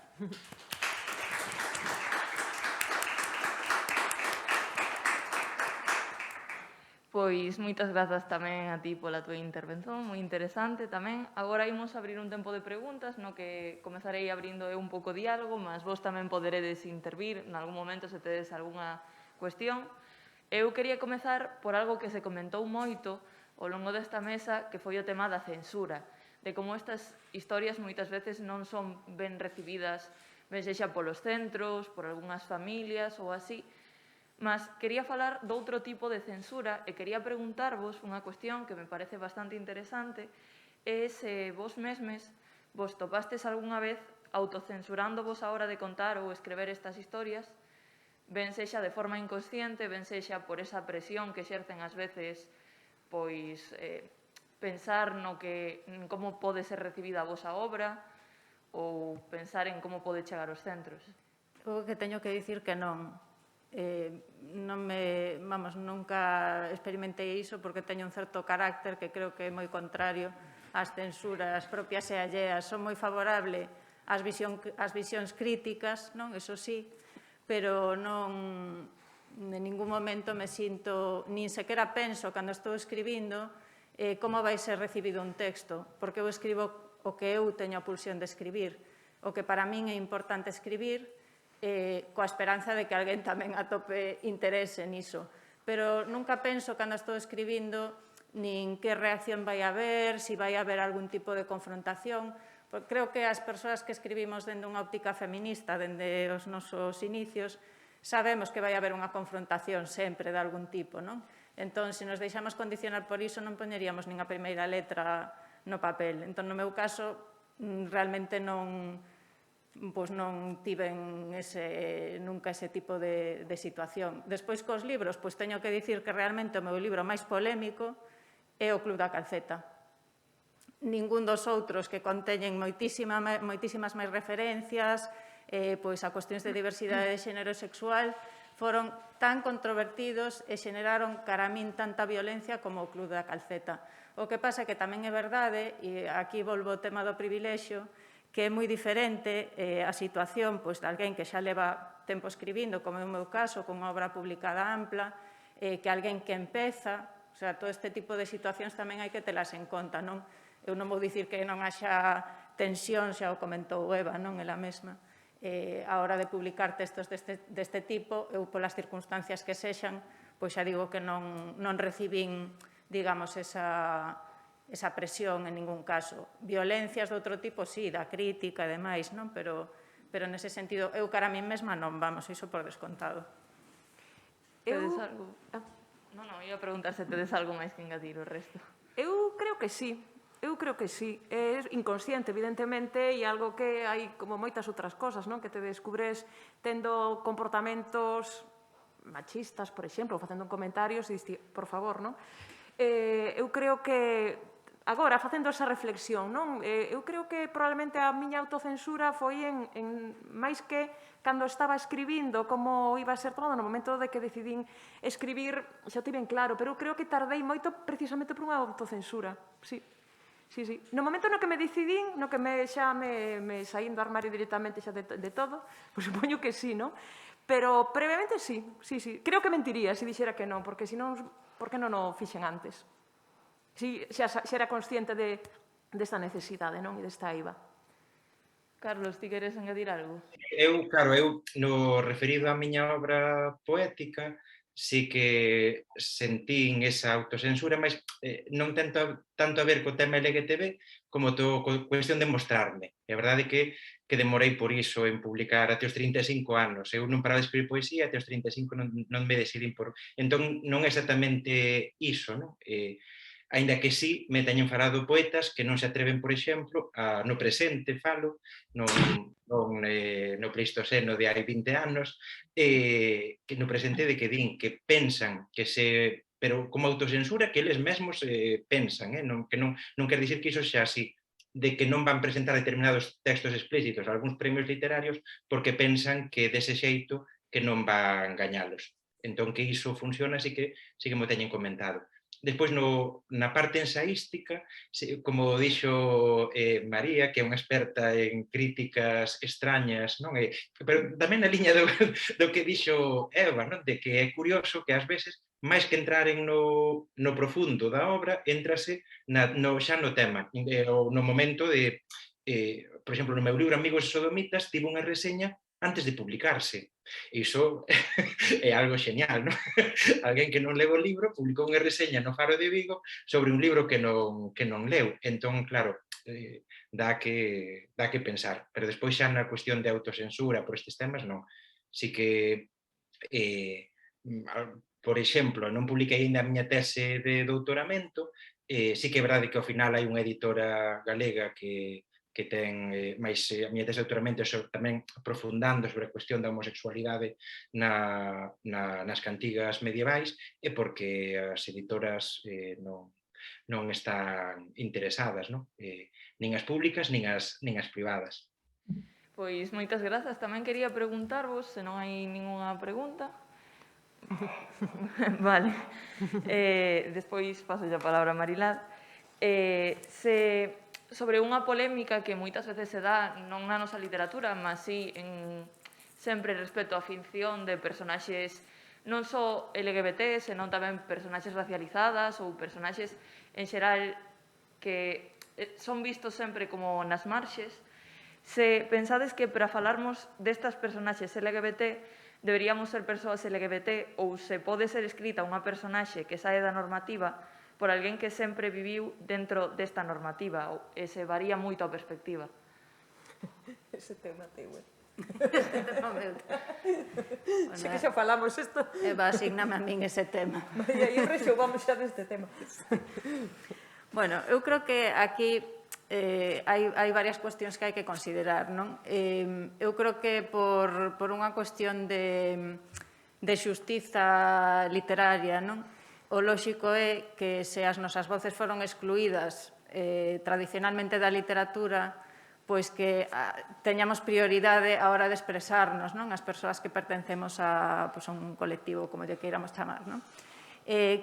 Pois moitas grazas tamén a ti pola túa intervención, moi interesante tamén. Agora imos abrir un tempo de preguntas, no que comezarei abrindo eu un pouco diálogo, mas vos tamén poderedes intervir en algún momento se tedes algunha cuestión. Eu quería comezar por algo que se comentou moito ao longo desta mesa, que foi o tema da censura, de como estas historias moitas veces non son ben recibidas, ben sexa polos centros, por algunhas familias ou así. Mas quería falar doutro tipo de censura e quería preguntarvos unha cuestión que me parece bastante interesante, é se vos mesmes vos topastes algunha vez autocensurándovos a hora de contar ou escrever estas historias, ben sexa de forma inconsciente, ben sexa por esa presión que exercen ás veces pois pensar no que como pode ser recibida a vosa obra ou pensar en como pode chegar aos centros. O que teño que dicir que non. Nunca experimentei iso porque teño un certo carácter que creo que é moi contrario ás censuras propias e alleas. Son moi favorable as visións críticas, non? Eso sí, pero non en ningún momento me sinto, nin sequera penso cando estou escribindo como vai ser recibido un texto, porque eu escribo o que eu teño a pulsión de escribir, o que para min é importante escribir, coa esperanza de que alguén tamén atope interese niso. Pero nunca penso, cando estou escribindo, nin que reacción vai haber, se vai haber algún tipo de confrontación. Porque creo que as persoas que escribimos dende unha óptica feminista, dende os nosos inicios, sabemos que vai haber unha confrontación sempre de algún tipo, non? Entón, se nos deixamos condicionar por iso, non poñeríamos nin a primeira letra no papel. Entón, no meu caso, realmente non tiven nunca ese tipo de situación. Despois, cos libros, teño que dicir que realmente o meu libro máis polémico é o Club da Calceta. Ningún dos outros que conteñen moitísimas máis referencias a cuestións de diversidade de xénero sexual foron tan controvertidos e xeneraron cara a min tanta violencia como o Club da Calceta. O que pasa é que tamén é verdade, e aquí volvo ao tema do privilexio, que é moi diferente a situación de alguén que xa leva tempo escribindo, como é o meu caso, con unha obra publicada ampla, que alguén que empeza, todo este tipo de situacións tamén hai que telas en conta, non? Eu non vou dicir que non haxa tensión, xa o comentou Eva, non? Ela mesma. A hora de publicar textos deste tipo, eu polas circunstancias que sexan, xa digo que non recibín, digamos, esa presión en ningún caso. Violencias de outro tipo, sí, da crítica e demais, non? Pero nese sentido, eu cara a mí mesma non, vamos, iso por descontado. Tedes algo? Non, ia preguntar se tedes algo máis que engadir o resto. Eu creo que sí. Eu creo que sí. É inconsciente, evidentemente, e algo que hai como moitas outras cosas, non? Que te descubres tendo comportamentos machistas, por exemplo, facendo comentarios e diste, por favor, non? Eu creo que, agora, facendo esa reflexión, non? Eu creo que probablemente a miña autocensura foi en máis que cando estaba escribindo como iba a ser todo, no momento de que decidín escribir, xa o tiven claro, pero eu creo que tardei moito precisamente por unha autocensura, sí. Sí. No momento no que me decidín, no que xa me saín do armario directamente xa de todo, pois supoño que sí, non? Pero previamente sí. Creo que mentiría se dixera que non, porque senón, por que non o fixen antes? Xa era consciente desta necesidade, non? E desta eiva. Carlos, ti queres engadir algo? Eu no referido á miña obra poética, sí que sentín esa autocensura, mas non tanto a ver co tema LGTB como co cuestión de mostrarme. E a verdade é que demorei por iso en publicar até os 35 anos. Eu non paraba de escribir poesía, até os 35 non me decidín por... Entón, non é exactamente iso, non? Aínda que sí me teñen falado poetas que non se atreven, por exemplo, no presente falo, no Pleistoceno de hai 20 anos, que no presente de que din que pensan que se... pero como autocensura que eles mesmos pensan, que non quer dicir que iso xa así, de que non van presentar determinados textos explícitos a algúns premios literarios porque pensan que dese xeito que non van gañalos. Entón, que iso funciona, así que mo teñen comentado. Despois, na parte ensaística, como dixo María, que é unha experta en críticas extrañas, non? Pero tamén na liña do que dixo Eva, non? De que é curioso que ás veces, máis que entraren no profundo da obra, entrase xa no tema, no momento de... Por exemplo, no meu libro Amigos e Sodomitas, tivo unha reseña antes de publicarse. Iso é algo genial, non? Alguén que non leu o libro publicou unha reseña no Faro de Vigo sobre un libro que non leu. Entón, claro, dá que pensar. Pero despois xa na cuestión de autocensura por estes temas, non. Si que, por exemplo, non publiquei ainda a miña tese de doutoramento, si que é verdade que ao final hai unha editora galega que ten máis a miña tese de doutoramento tamén aprofundando sobre a cuestión da homosexualidade nas cantigas medievais, e porque as editoras non están interesadas, nin as públicas nin as privadas. Pois moitas grazas. Tamén quería preguntarvos, se non hai ningunha pregunta. Vale. Despois paso a palabra a Marilad. Se sobre unha polémica que moitas veces se dá non na nosa literatura, mas sí sempre respecto á ficción de personaxes non só LGBT, senón tamén personaxes racializadas ou personaxes en xeral que son vistos sempre como nas marxes. Se pensades que para falarmos destas personaxes LGBT deberíamos ser persoas LGBT ou se pode ser escrita unha personaxe que sae da normativa por alguén que sempre viviu dentro desta normativa e se varía moito a perspectiva. Ese tema teu, Este tema meu. Sí que xa falamos isto. Eva, asigname a min ese tema. María, e rexovamos xa deste tema. Bueno, eu creo que aquí hai varias cuestións que hai que considerar, non? Eu creo que por unha cuestión de xustiza literaria, non? O lóxico é que se as nosas voces foron excluídas tradicionalmente da literatura, pois que teñamos prioridade a hora de expresarnos, non? As persoas que pertencemos a un colectivo, como lle queiramos chamar, non?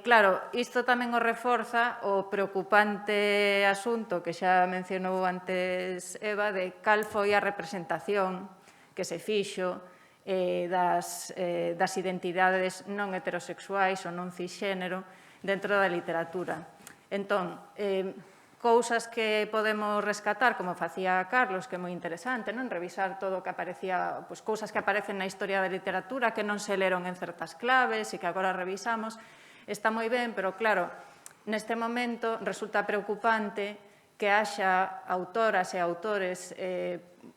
Claro, isto tamén o reforza o preocupante asunto que xa mencionou antes Eva de cal foi a representación que se fixo das identidades non heterosexuais ou non cisxénero dentro da literatura. Entón, cousas que podemos rescatar, como facía Carlos, que é moi interesante, non? Revisar todo o que aparecía, pois, cousas que aparecen na historia da literatura que non se leron en certas claves e que agora revisamos, está moi ben, pero claro, neste momento resulta preocupante que haxa autoras e autores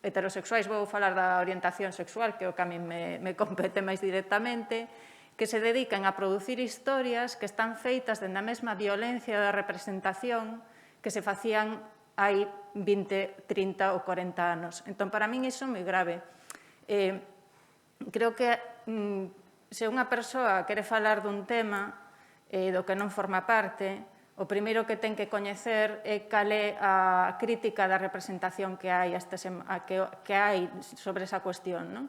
heterosexuais, vou falar da orientación sexual, que é o que a mí me compete máis directamente, que se dedican a producir historias que están feitas dende a mesma violencia da representación que se facían hai 20, 30 ou 40 anos. Entón, para min iso é moi grave. Creo que se unha persoa quere falar dun tema do que non forma parte, o primeiro que ten que coñecer é cal é a crítica da representación que hai sobre esa cuestión, non?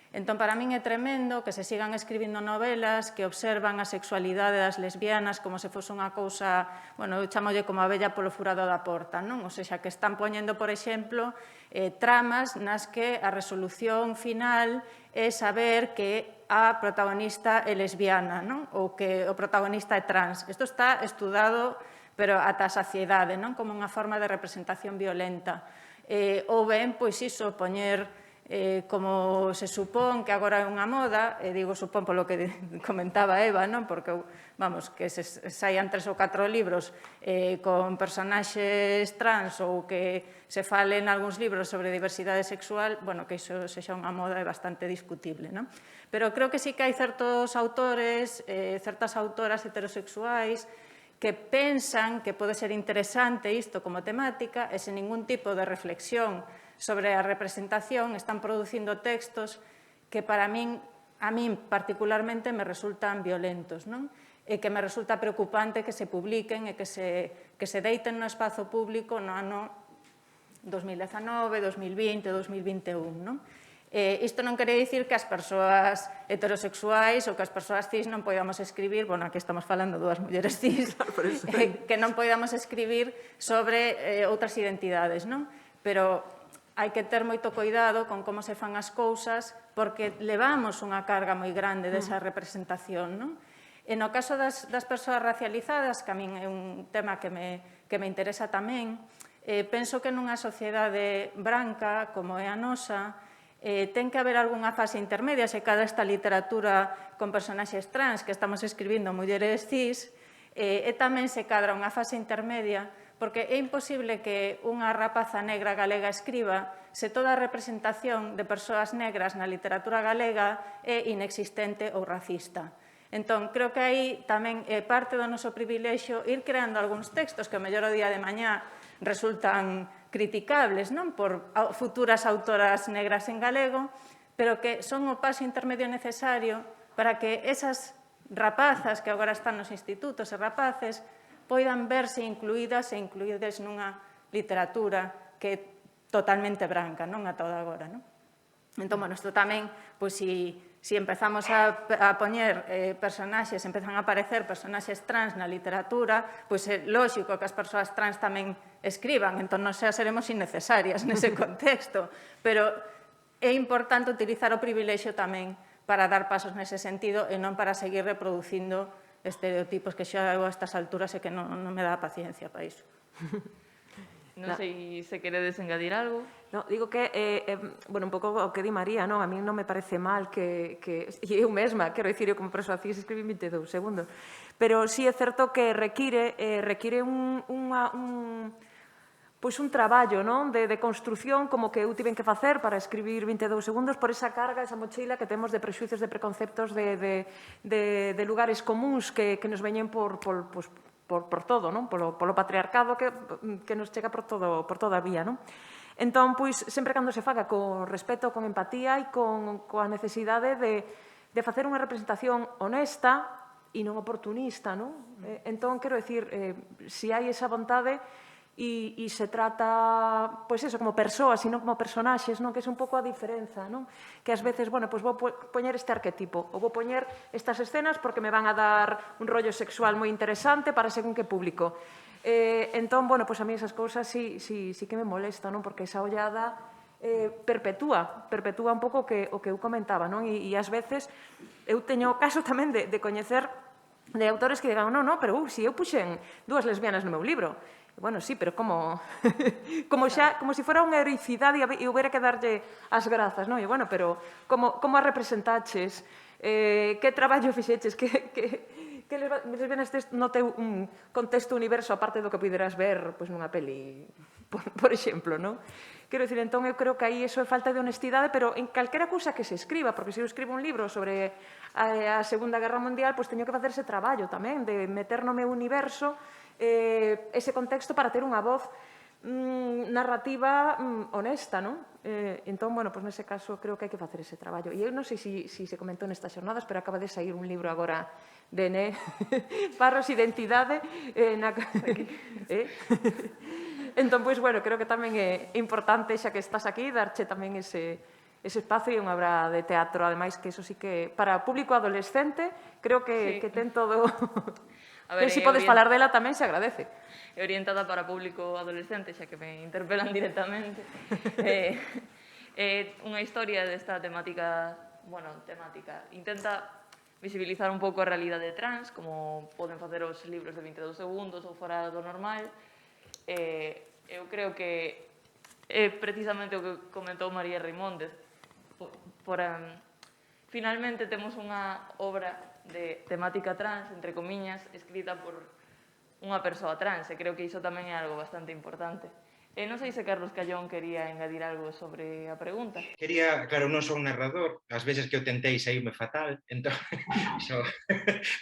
Entón, para min é tremendo que se sigan escribindo novelas que observan a sexualidade das lesbianas como se fose unha cousa, bueno, eu chamolle como a vella polo furado da porta, non? Ou seja, que están poñendo, por exemplo, tramas nas que a resolución final é saber que a protagonista é lesbiana, non? Ou que o protagonista é trans. Isto está estudado, pero ata a saciedade, non? Como unha forma de representación violenta. Ou ben, pois iso, poñer como se supón que agora é unha moda, e digo supón polo que comentaba Eva, non? Porque, vamos, que se saian 3 ou 4 libros con personaxes trans ou que se falen algúns libros sobre diversidade sexual, bueno, que iso sexa unha moda é bastante discutible, non? Pero creo que sí que hai certos autores, certas autoras heterosexuais que pensan que pode ser interesante isto como temática e sen ningún tipo de reflexión sobre a representación están producindo textos que para min, a min particularmente, me resultan violentos, non? E que me resulta preocupante que se publiquen e que se deiten no espazo público no ano 2019, 2020, 2021, non? Isto non quere dicir que as persoas heterosexuais ou que as persoas cis non podamos escribir, bueno, aquí estamos falando dúas mulleres cis, que non podamos escribir sobre outras identidades, non? Pero hai que ter moito cuidado con como se fan as cousas porque levamos unha carga moi grande desa representación, non? E no caso das persoas racializadas, que a min é un tema que me interesa tamén, penso que nunha sociedade branca como é a nosa, ten que haber algunha fase intermedia, se cada esta literatura con personaxes trans que estamos escribindo mulleres cis, e tamén se cadra unha fase intermedia porque é imposible que unha rapaza negra galega escriba se toda a representación de persoas negras na literatura galega é inexistente ou racista. Entón, creo que aí tamén é parte do noso privilexio ir creando algúns textos que o mellor o día de mañá resultan criticables, non? Por futuras autoras negras en galego, pero que son o paso intermedio necesario para que esas rapazas que agora están nos institutos e rapaces poidan verse incluídas e incluídas nunha literatura que é totalmente branca, non a toda agora, non? Entón, bueno, isto tamén, pois, si si empezamos a poñer personaxes, empezan a aparecer personaxes trans na literatura, pois é lóxico que as persoas trans tamén escriban, entón non xa seremos innecesarias nese contexto, pero é importante utilizar o privilexio tamén para dar pasos nese sentido e non para seguir reproducindo estereotipos que xa eu a estas alturas e que non me dá paciencia para iso. Non sei se queredes engadir algo. No, digo que, bueno, un pouco o que di María, non? A mí non me parece mal que e eu mesma, quero dicir, eu como persoa cis escribí 22 segundos, pero sí é certo que require pois un traballo, non? De construción como que eu tiven que facer para escribir 22 segundos por esa carga, esa mochila que temos de prexuicios, de preconceptos, de lugares comuns que nos veñen por todo, non? Polo patriarcado que nos chega por toda a vía, non? Entón, pois, sempre cando se faga con respeto, con empatía e coa necesidade de facer unha representación honesta e non oportunista, non? Entón, quero dicir, se hai esa vontade e se trata, pois eso, como persoas e non como personaxes, non? Que é un pouco a diferenza, non? Que ás veces, bueno, pois vou poñer este arquetipo ou vou poñer estas escenas porque me van a dar un rollo sexual moi interesante para según que público. Entón, bueno, pois a mí esas cousas sí que me molestan, non? Porque esa ollada perpetúa un pouco o que eu comentaba, non? E ás veces eu teño caso tamén de coñecer de autores que digan, non, pero si eu puxen 2 lesbianas no meu libro. Bueno, sí, pero como se fora unha heroicidade e houbera que darlle as grazas, non? E bueno, pero como a representaches? Que traballo fixeches? Que lesbianas tes no teu contexto universo aparte do que puderas ver nunha peli, por exemplo, non? Quero dicir, entón, eu creo que aí iso é falta de honestidade, pero en calquera cousa que se escriba, porque se eu escribo un libro sobre a Segunda Guerra Mundial, pois teño que facer ese traballo tamén, de meter no meu universo ese contexto para ter unha voz narrativa honesta, non? Entón, bueno, pois nese caso creo que hai que facer ese traballo. E eu non sei se se comentou nestas xornadas, pero acaba de sair un libro agora de Parros Identidade. Entón, pois, bueno, creo que tamén é importante, xa que estás aquí, darche tamén ese espazo e unha obra de teatro, ademais que eso sí que para público adolescente creo que ten todo. A ver, se podes falar dela tamén se agradece. É orientada para público adolescente, xa que me interpelan directamente. É unha historia desta temática, intenta visibilizar un pouco a realidade trans, como poden facer os libros de 22 segundos ou fora do normal. Eu creo que é precisamente o que comentou María Reimóndez. Finalmente temos unha obra de temática trans, entre comiñas, escrita por unha persoa trans, e creo que iso tamén é algo bastante importante. Non sei se Carlos Callón quería engadir algo sobre a pregunta. Claro, non son narrador, ás veces que o tentei saíme fatal, entón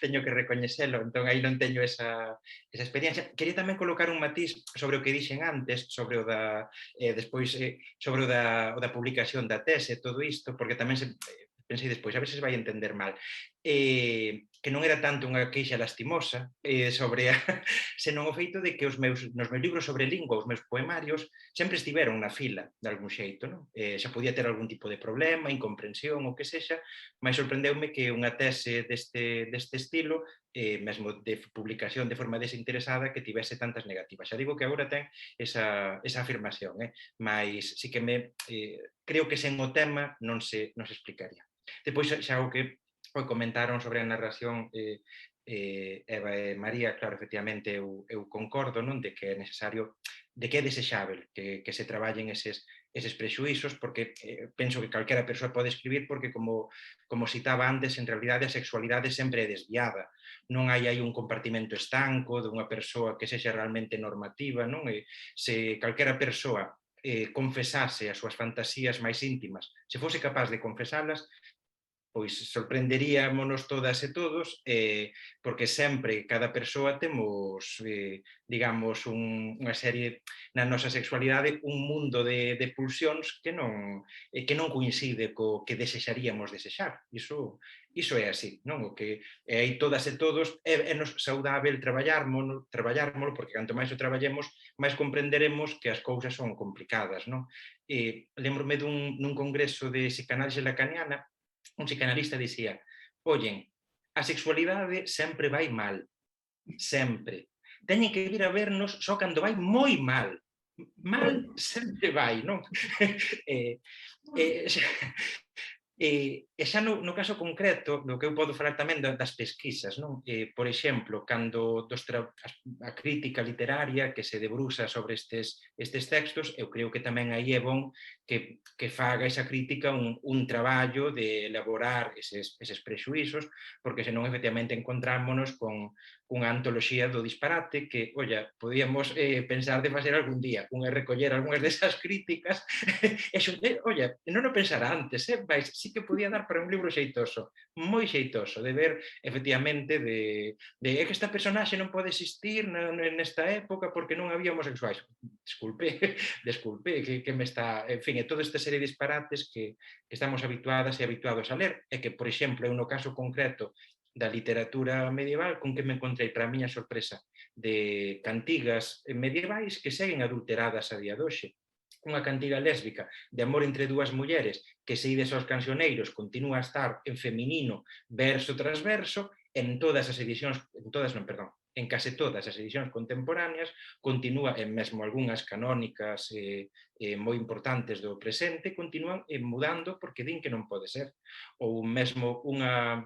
teño que recoñecelo, entón aí non teño esa experiencia. Quería tamén colocar un matiz sobre o que dixen antes, sobre o da despois sobre o da publicación da tese, todo isto, porque tamén pensei despois, a veces vai entender mal, que non era tanto unha queixa lastimosa sobre senón o feito de que nos meus libros sobre lingua, os meus poemarios, sempre estiveron na fila, de algún xeito, non? Xa podía ter algún tipo de problema, incomprensión, ou que sexa, mas sorprendeume que unha tese deste estilo, mesmo de publicación de forma desinteresada, que tivese tantas negativas. Xa digo que agora ten esa afirmación, mas sí que creo que sen o tema non se explicaría. Depois, xa o que comentaron sobre a narración Eva e María, claro, efectivamente, eu concordo, non, de que é necesario, de que é desexável que se traballen eses prexuízos, porque penso que calquera persoa pode escribir, porque como citaba antes, en realidade a sexualidade sempre é desviada, non hai aí un compartimento estanco de unha persoa que sexa realmente normativa, non? Se calquera persoa confesase as súas fantasías máis íntimas, se fose capaz de confesalas, pois sorprenderíamonos todas e todos, porque sempre, cada persoa temos, digamos, unha serie na nosa sexualidade, un mundo de pulsións que non coincide co que desexaríamos desexar. Iso é así, non? O que aí todas e todos é nos saudável traballármolo, porque canto máis o traballemos, máis comprenderemos que as cousas son complicadas, non? Lembro-me nun congreso de psicanálise lacaniana, un psicanalista dicía, ollen, a sexualidade sempre vai mal, sempre. Teñen que vir a vernos só cando vai moi mal. Mal sempre vai, non? E xa no caso concreto, do que eu podo falar tamén das pesquisas, non? Por exemplo, cando a crítica literaria que se debruza sobre estes textos, eu creo que tamén aí é bon que faga esa crítica un traballo de elaborar eses prexuízos, porque senón efectivamente encontrámonos con unha antoloxía do disparate que, olla, podíamos pensar de facer algún día, unha recoller algunhas desas críticas, e olla, non o pensara antes, mas sí que podía dar para un libro xeitoso, moi xeitoso, de ver, efectivamente, de que esta personaxe non pode existir nesta época porque non había homosexuais. Desculpe, que me está... En fin, toda esta serie de disparates que estamos habituadas e habituados a ler, e que, por exemplo, no caso concreto da literatura medieval, con que me encontrei, para a miña sorpresa, de cantigas medievais que seguen adulteradas a día de hoxe. Unha cantiga lésbica de amor entre dúas mulleres que se ides aos cancioneiros continúa a estar en feminino verso tras verso, en todas as edicións, en case todas as edicións contemporáneas continúa, e mesmo algunhas canónicas moi importantes do presente, continúan mudando porque din que non pode ser. Ou mesmo unha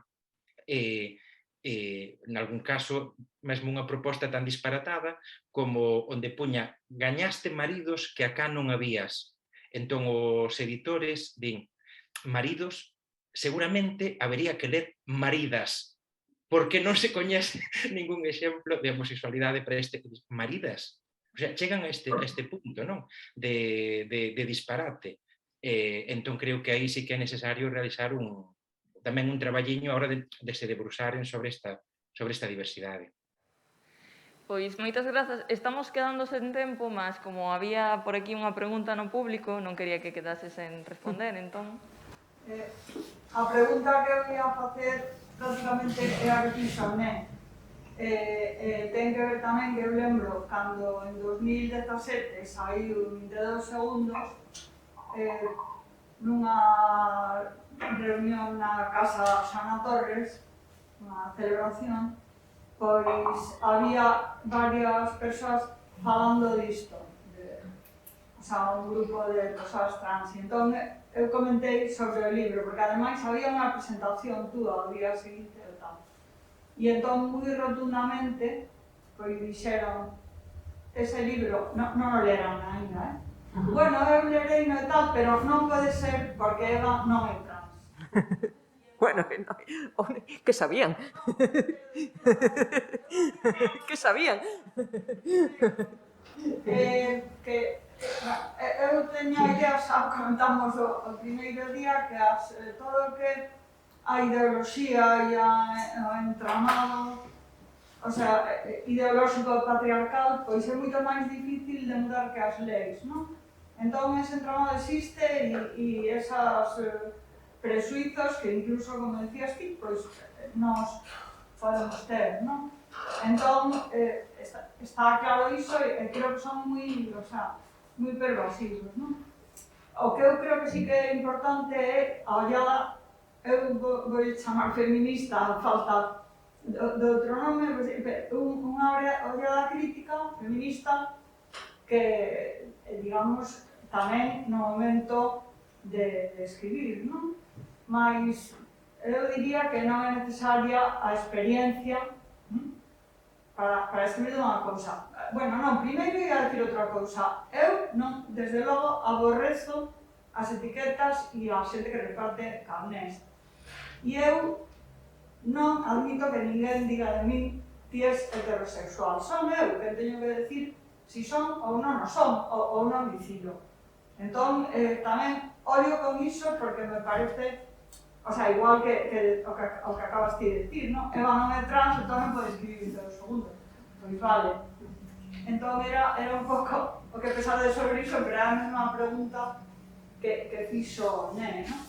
en algún caso, mesmo unha proposta tan disparatada como onde puña gañaste maridos que acá non habías. Entón, os editores din, maridos, seguramente habería que ler maridas, porque non se coñece ningún exemplo de homosexualidade para este maridas. O sea, chegan a este punto, non? De disparate. Entón, creo que aí sí que é necesario realizar tamén un traballiño a hora de se debrusaren sobre esta diversidade. Pois moitas grazas. Estamos quedando sen tempo, mas como había por aquí unha pregunta no público, non quería que quedase sen responder, entón... A pregunta que eu ia facer prácticamente é a que fixo Né. Ten que ver tamén que eu lembro cando en 2017 saiu 22 segundos nunha reunión na Casa Xana Torres, unha celebración, pois había varias persoas falando disto, o sea, un grupo de persoas trans, e entón eu comentei sobre o libro, porque ademais había unha presentación túa ao día seguinte e tal, e entón moi rotundamente pois dixeron ese libro, non o leran ainda, bueno, eu lerei no e tal, pero non pode ser porque Eva non é trans. Bueno, que sabían? Que sabían? Eu teño a idea, xa comentamos o primeiro día, que todo o que a ideoloxía e o entramado, o sea, ideolóxico patriarcal, pois é moito máis difícil de mudar que as leis, non? Entón, ese entramado existe e esas presuizos que incluso, como decías ti, pois nos podemos ter, non? Entón, está claro iso e creo que son moi pervasivos, non? O que eu creo que sí que é importante é a ollada, eu vou chamar feminista a falta de outro nome, unha ollada crítica feminista que, digamos, tamén no momento de escribir, non? Mas eu diría que non é necesaria a experiencia para escribir unha cousa. Bueno, non, primeiro ia dicir outra cousa. Eu, non, desde logo, aborrezo as etiquetas e a xente que reparte carnés. E eu non admito que ninguén diga de min ti és heterosexual. Son eu que teño que decir si son ou non o son, ou non dicilo. Entón, tamén ollo con iso porque me parece, o sea, igual que o que acabas de decir, non? Eva non é trans, entón non pode escribir 22 segundos. Pois vale. Entón era un pouco o que pensade sobre iso, pero era a mesma pregunta que fixo Né, non?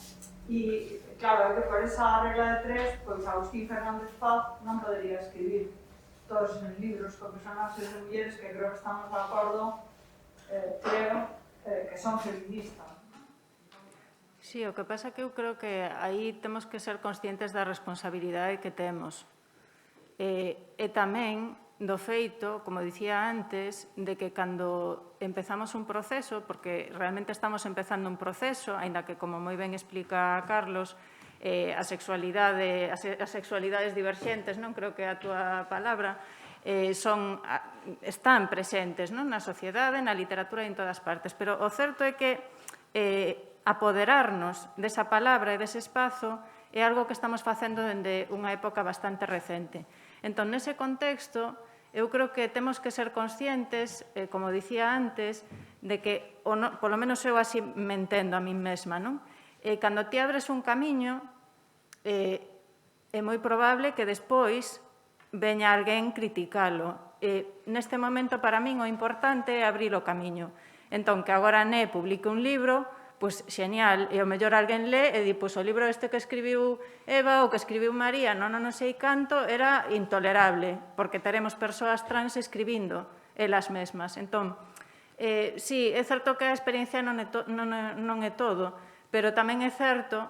E, claro, é que por esa regla de tres, pois Agustín Fernández Paz non podería escribir todos os libros con personaxes de mulleres que creo que estamos de acordo, creo, que son feministas. Sí, o que pasa que eu creo que aí temos que ser conscientes da responsabilidade que temos. E tamén do feito, como dicía antes, de que cando empezamos un proceso, porque realmente estamos empezando un proceso, aínda que, como moi ben explica Carlos, as sexualidades diverxentes, non creo que a túa palabra, están presentes na sociedade, na literatura e en todas partes. Pero o certo é que apoderarnos desa palabra e dese espazo é algo que estamos facendo dende unha época bastante recente. Entón, nese contexto, eu creo que temos que ser conscientes, como dicía antes, de que, polo menos eu así me entendo a mí mesma, non? Cando ti abres un camiño, é moi probable que despois veña alguén criticalo. Neste momento, para min, o importante é abrir o camiño. Entón, que agora Né publique un libro, pois xenial, e o mellor alguén lé e di, pois o libro este que escribiu Eva ou que escribiu María, non sei canto, era intolerable, porque teremos persoas trans escribindo elas mesmas. Entón, sí, é certo que a experiencia non é todo, pero tamén é certo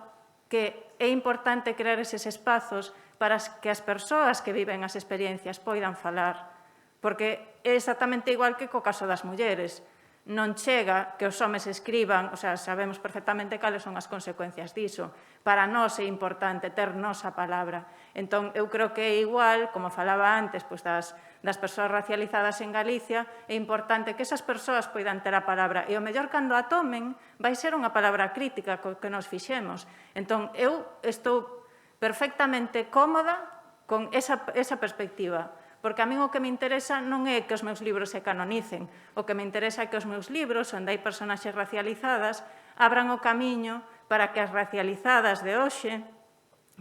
que é importante crear eses espazos para que as persoas que viven as experiencias poidan falar, porque é exactamente igual que co caso das mulleres. Non chega que os homes escriban, o sea, sabemos perfectamente cales son as consecuencias diso. Para nós é importante ter nosa palabra. Entón, eu creo que é igual, como falaba antes, pois das persoas racializadas en Galicia, é importante que esas persoas poidan ter a palabra. E o mellor cando a tomen vai ser unha palabra crítica que nos fixemos. Entón, eu estou perfectamente cómoda con esa perspectiva. Porque a min o que me interesa non é que os meus libros se canonicen. O que me interesa é que os meus libros, onde hai personaxes racializadas, abran o camiño para que as racializadas de hoxe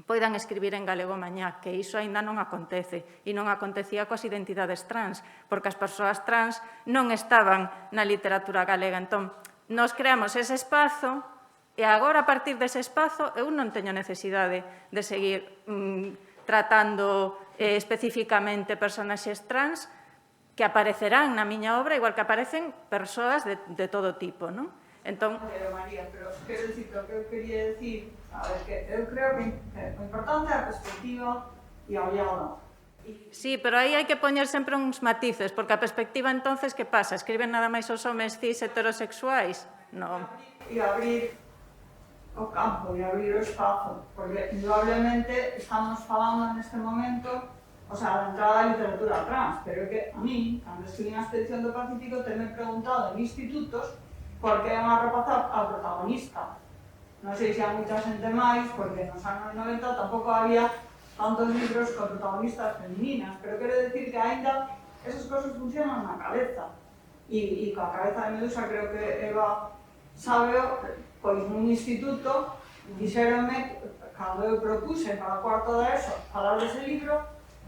poidan escribir en galego mañá, que iso aínda non acontece. E non acontecía coas identidades trans, porque as persoas trans non estaban na literatura galega. Entón, nos creamos ese espazo e agora, a partir dese espazo, eu non teño necesidade de seguir tratando especificamente personaxes trans que aparecerán na miña obra igual que aparecen persoas de todo tipo, non? Entón... Pero, María, pero quero dicir, o que eu quería dicir, a ver, que eu creo que o importante é a perspectiva e a ollada. Sí, pero aí hai que poñer sempre uns matices, porque a perspectiva entonces, que pasa? Escriben nada máis os homes cis heterosexuais? Non. E abrir o campo e abrir o espazo, porque indudablemente estamos falando neste momento, o sea, de entrada da literatura trans, pero é que a mí, cando estive na expedición do Pacífico, tenme preguntado en institutos por que é unha rapaza a protagonista. Non sei se hai moita xente máis, porque nos anos 90 tampouco había tantos libros con protagonistas femininas, pero quero dicir que aínda esas cosas funcionan na cabeza. E coa cabeza de Medusa creo que Eva sabe, pois nun instituto dixéronme, cando eu propuse para o cuarto de ESO falar dese libro,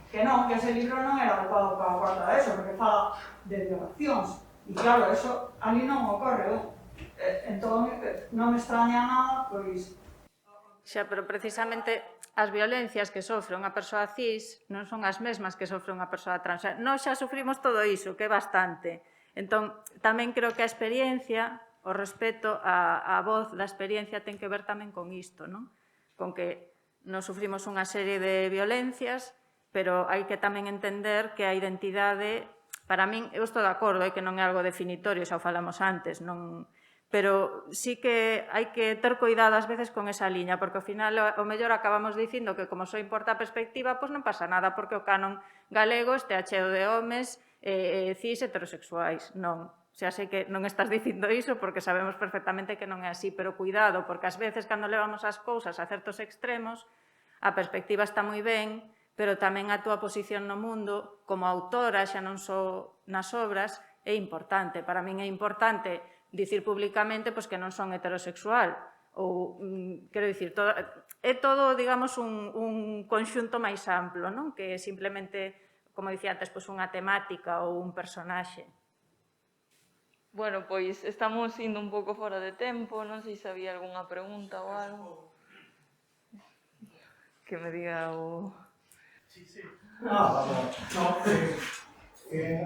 que non, que ese libro non era adecuado para o cuarto de ESO, porque fala de violacións. E claro, eso ali non ocorre. Entón, non me extraña nada, pois... Xa, pero precisamente as violencias que sofre unha persoa cis non son as mesmas que sofre unha persoa trans. Nós xa sufrimos todo iso, que é bastante. Entón, tamén creo que a experiencia, o respeto á voz da experiencia ten que ver tamén con isto, non? Con que non sufrimos unha serie de violencias, pero hai que tamén entender que a identidade, para min, eu estou de acordo, que non é algo definitorio, xa o falamos antes, non... Pero sí que hai que ter cuidado ás veces con esa liña, porque ao final o mellor acabamos dicindo que como só importa a perspectiva, pois non pasa nada, porque o canon galego este cheo de homes cis heterosexuais. Non, xa sei que non estás dicindo iso porque sabemos perfectamente que non é así, pero cuidado, porque ás veces cando levamos as cousas a certos extremos, a perspectiva está moi ben, pero tamén a túa posición no mundo como autora, xa non só nas obras, é importante. Para min é importante dicir públicamente que non son heterosexual, ou, quero dicir, é todo, digamos, un conxunto máis amplo, non? Que simplemente, como dicía antes, unha temática ou un personaxe. Bueno, pois estamos indo un pouco fora de tempo, non sei se había algunha pregunta ou algo. Que me diga o... Sí. Vamos. No,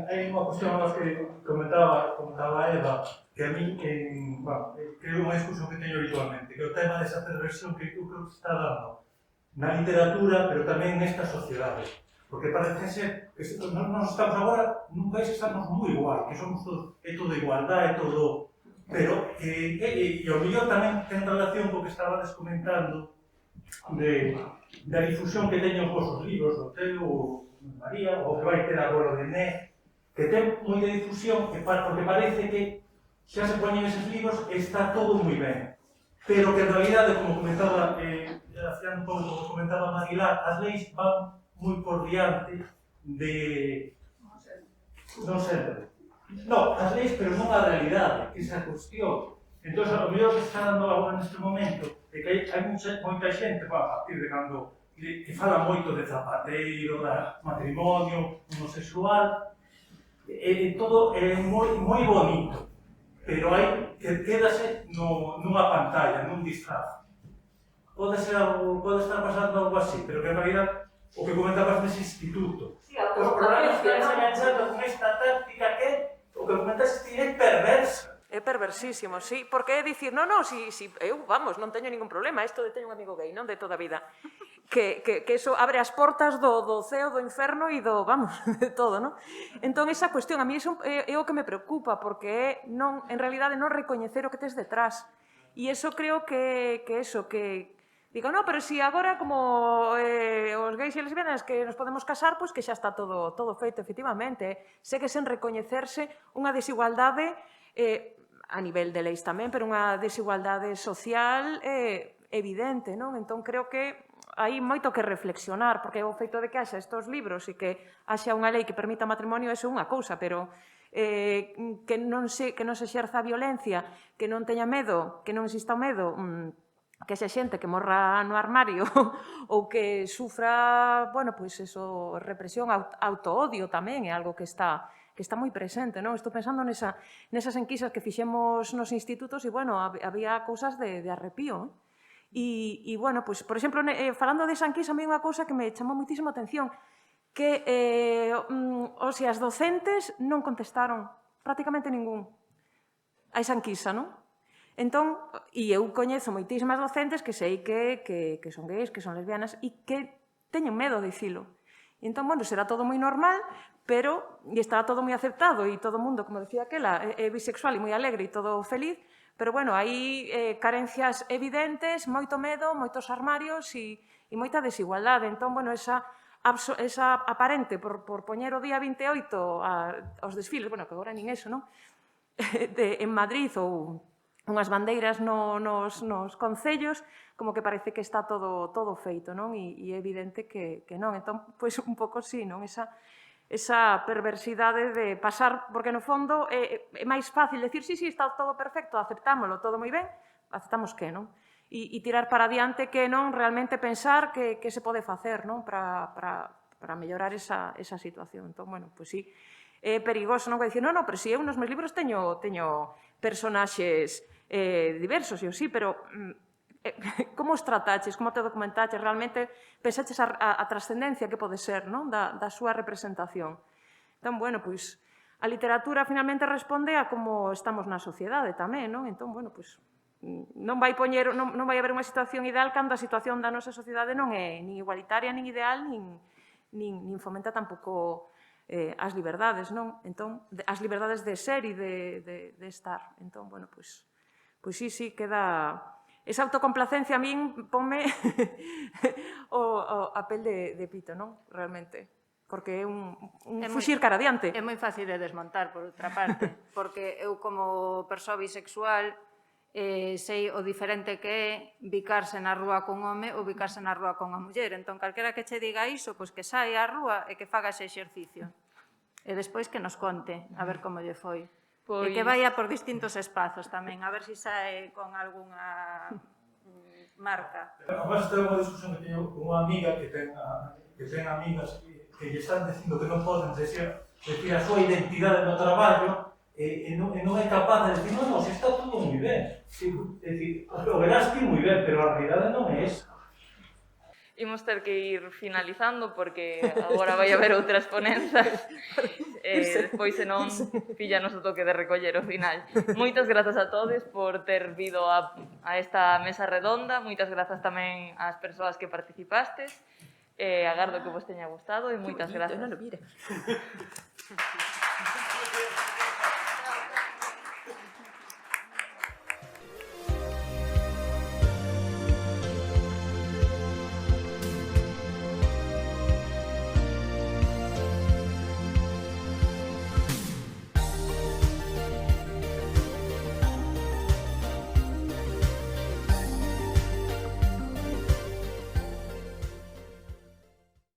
hai unha cuestión que comentaba Eva, que a mí, que é unha discusión que teño habitualmente, que é o tema desa perversión que eu creo que está dando na literatura, pero tamén nesta sociedade. Porque parece ser que nós estamos agora nun país que estamos moi igual, que somos todos, é todo igualdade, é todo... Pero, e ao mellor tamén ten relación co que estabades comentando da difusión que teñen os vosos libros, o teu, María, o que vai ter agora o de Né, que ten moita difusión, porque parece que xa se poñen eses libros e está todo moi ben. Pero que en realidade, como comentaba, hacía un pouco, comentaba Marilar, as leis van moi por diante de... Non sempre. Non, as leis, pero non a realidade, que esa cuestión. Entón, o mellor que está dando agora neste momento é que hai moita xente, a partir de cando que fala moito de zapateiro, de matrimonio, homosexual, e todo é moi bonito, pero hai que quedase nunha pantalla, nun disfraz. Pode estar pasando algo así, pero que en realidad o que comentabas nese instituto, os programas que están enganchando con esta táctica que o que comentaste é perversa. É perversísimo, sí, porque é dicir, non, si eu, vamos, non teño ningún problema, isto de teño un amigo gay, non de toda a vida, que eso abre as portas do ceo, do inferno e do, vamos, de todo, non? Entón, esa cuestión, a mí iso é o que me preocupa, porque é, non, en realidade, non recoñecer o que tes detrás. E iso creo que digo, no, pero si agora, como os gays e lesbianas que nos podemos casar, pois que xa está todo feito, efectivamente. Segue sen recoñecerse unha desigualdade a nivel de leis tamén, pero unha desigualdade social evidente, non? Entón, creo que hai moito que reflexionar, porque o feito de que haxa estes libros e que haxa unha lei que permita matrimonio, é unha cousa, pero que non se exerza a violencia, que non teña medo, que non exista o medo, que xa xente que morra no armario ou que sufra, bueno, pois eso, represión, autoodio tamén é algo que está moi presente, non? Estou pensando nesas enquisas que fixemos nos institutos e, bueno, había cousas de arrepío. E, bueno, pois, por exemplo, falando desa enquisa, a mí unha cousa que me chamou moitísima atención, que os docentes non contestaron prácticamente ningún a esa enquisa, non? Entón, e eu coñezo moitísimas docentes que sei que son gays, que son lesbianas e que teñen medo de dicilo. Entón, bueno, será todo moi normal, pero está todo moi aceptado e todo o mundo, como decía aquela, é bisexual e moi alegre e todo feliz, pero, bueno, hai carencias evidentes, moito medo, moitos armarios e moita desigualdade. Entón, bueno, esa aparente, por poñer o día 28 aos desfiles, bueno, que agora nin eso, non? En Madrid ou unhas bandeiras nos concellos, como que parece que está todo feito, non? E é evidente que non. Entón, pois, un pouco sí, non? Esa perversidade de pasar, porque no fondo é máis fácil decir, sí, está todo perfecto, aceptámoslo, todo moi ben, aceptamos que, non? E tirar para adiante que non realmente pensar que se pode facer, non? Para mellorar esa situación. Entón, bueno, pois sí, é perigoso, non? Dicir, non, pero si eu nos meus libros teño personaxes diversos, eu sí, pero como os trataches, como te documentaches, realmente pensaches a trascendencia que pode ser, non? Da súa representación. Entón, bueno, pois, a literatura finalmente responde a como estamos na sociedade tamén, non? Entón, bueno, pois, non vai haber unha situación ideal cando a situación da nosa sociedade non é nin igualitaria, nin ideal, nin fomenta tampouco as liberdades, non? Entón, as liberdades de ser e de estar. Entón, bueno, pois sí, queda... Esa autocomplacencia a min ponme a pel de pito, non? Realmente. Porque é un fuxir cara adiante. É moi fácil de desmontar, por outra parte. Porque eu, como persoa bisexual, sei o diferente que é bicarse na rúa con home ou bicarse na rúa con a muller. Entón, calquera que che diga iso, pois que saia á rúa e que faga ese exercicio. E despois que nos conte, a ver como lle foi. E que vaya por distintos espazos tamén, a ver se sae con algunha marca. Además, esta é unha discusión que teño con unha amiga que ten amigas que lle están dicindo que non poden decir a súa identidade no traballo e non é capaz de decir, non, se está todo moi ben. É dicir, o verás ti moi ben, pero a realidade non é esa. imos ter que ir finalizando porque agora vai haber outras ponenzas. Despois, senón, píllanos o toque de recoller o final. Moitas grazas a todos por ter vido a esta mesa redonda. Moitas grazas tamén ás persoas que participastes. Agardo que vos teña gustado e moitas grazas. Non o mire.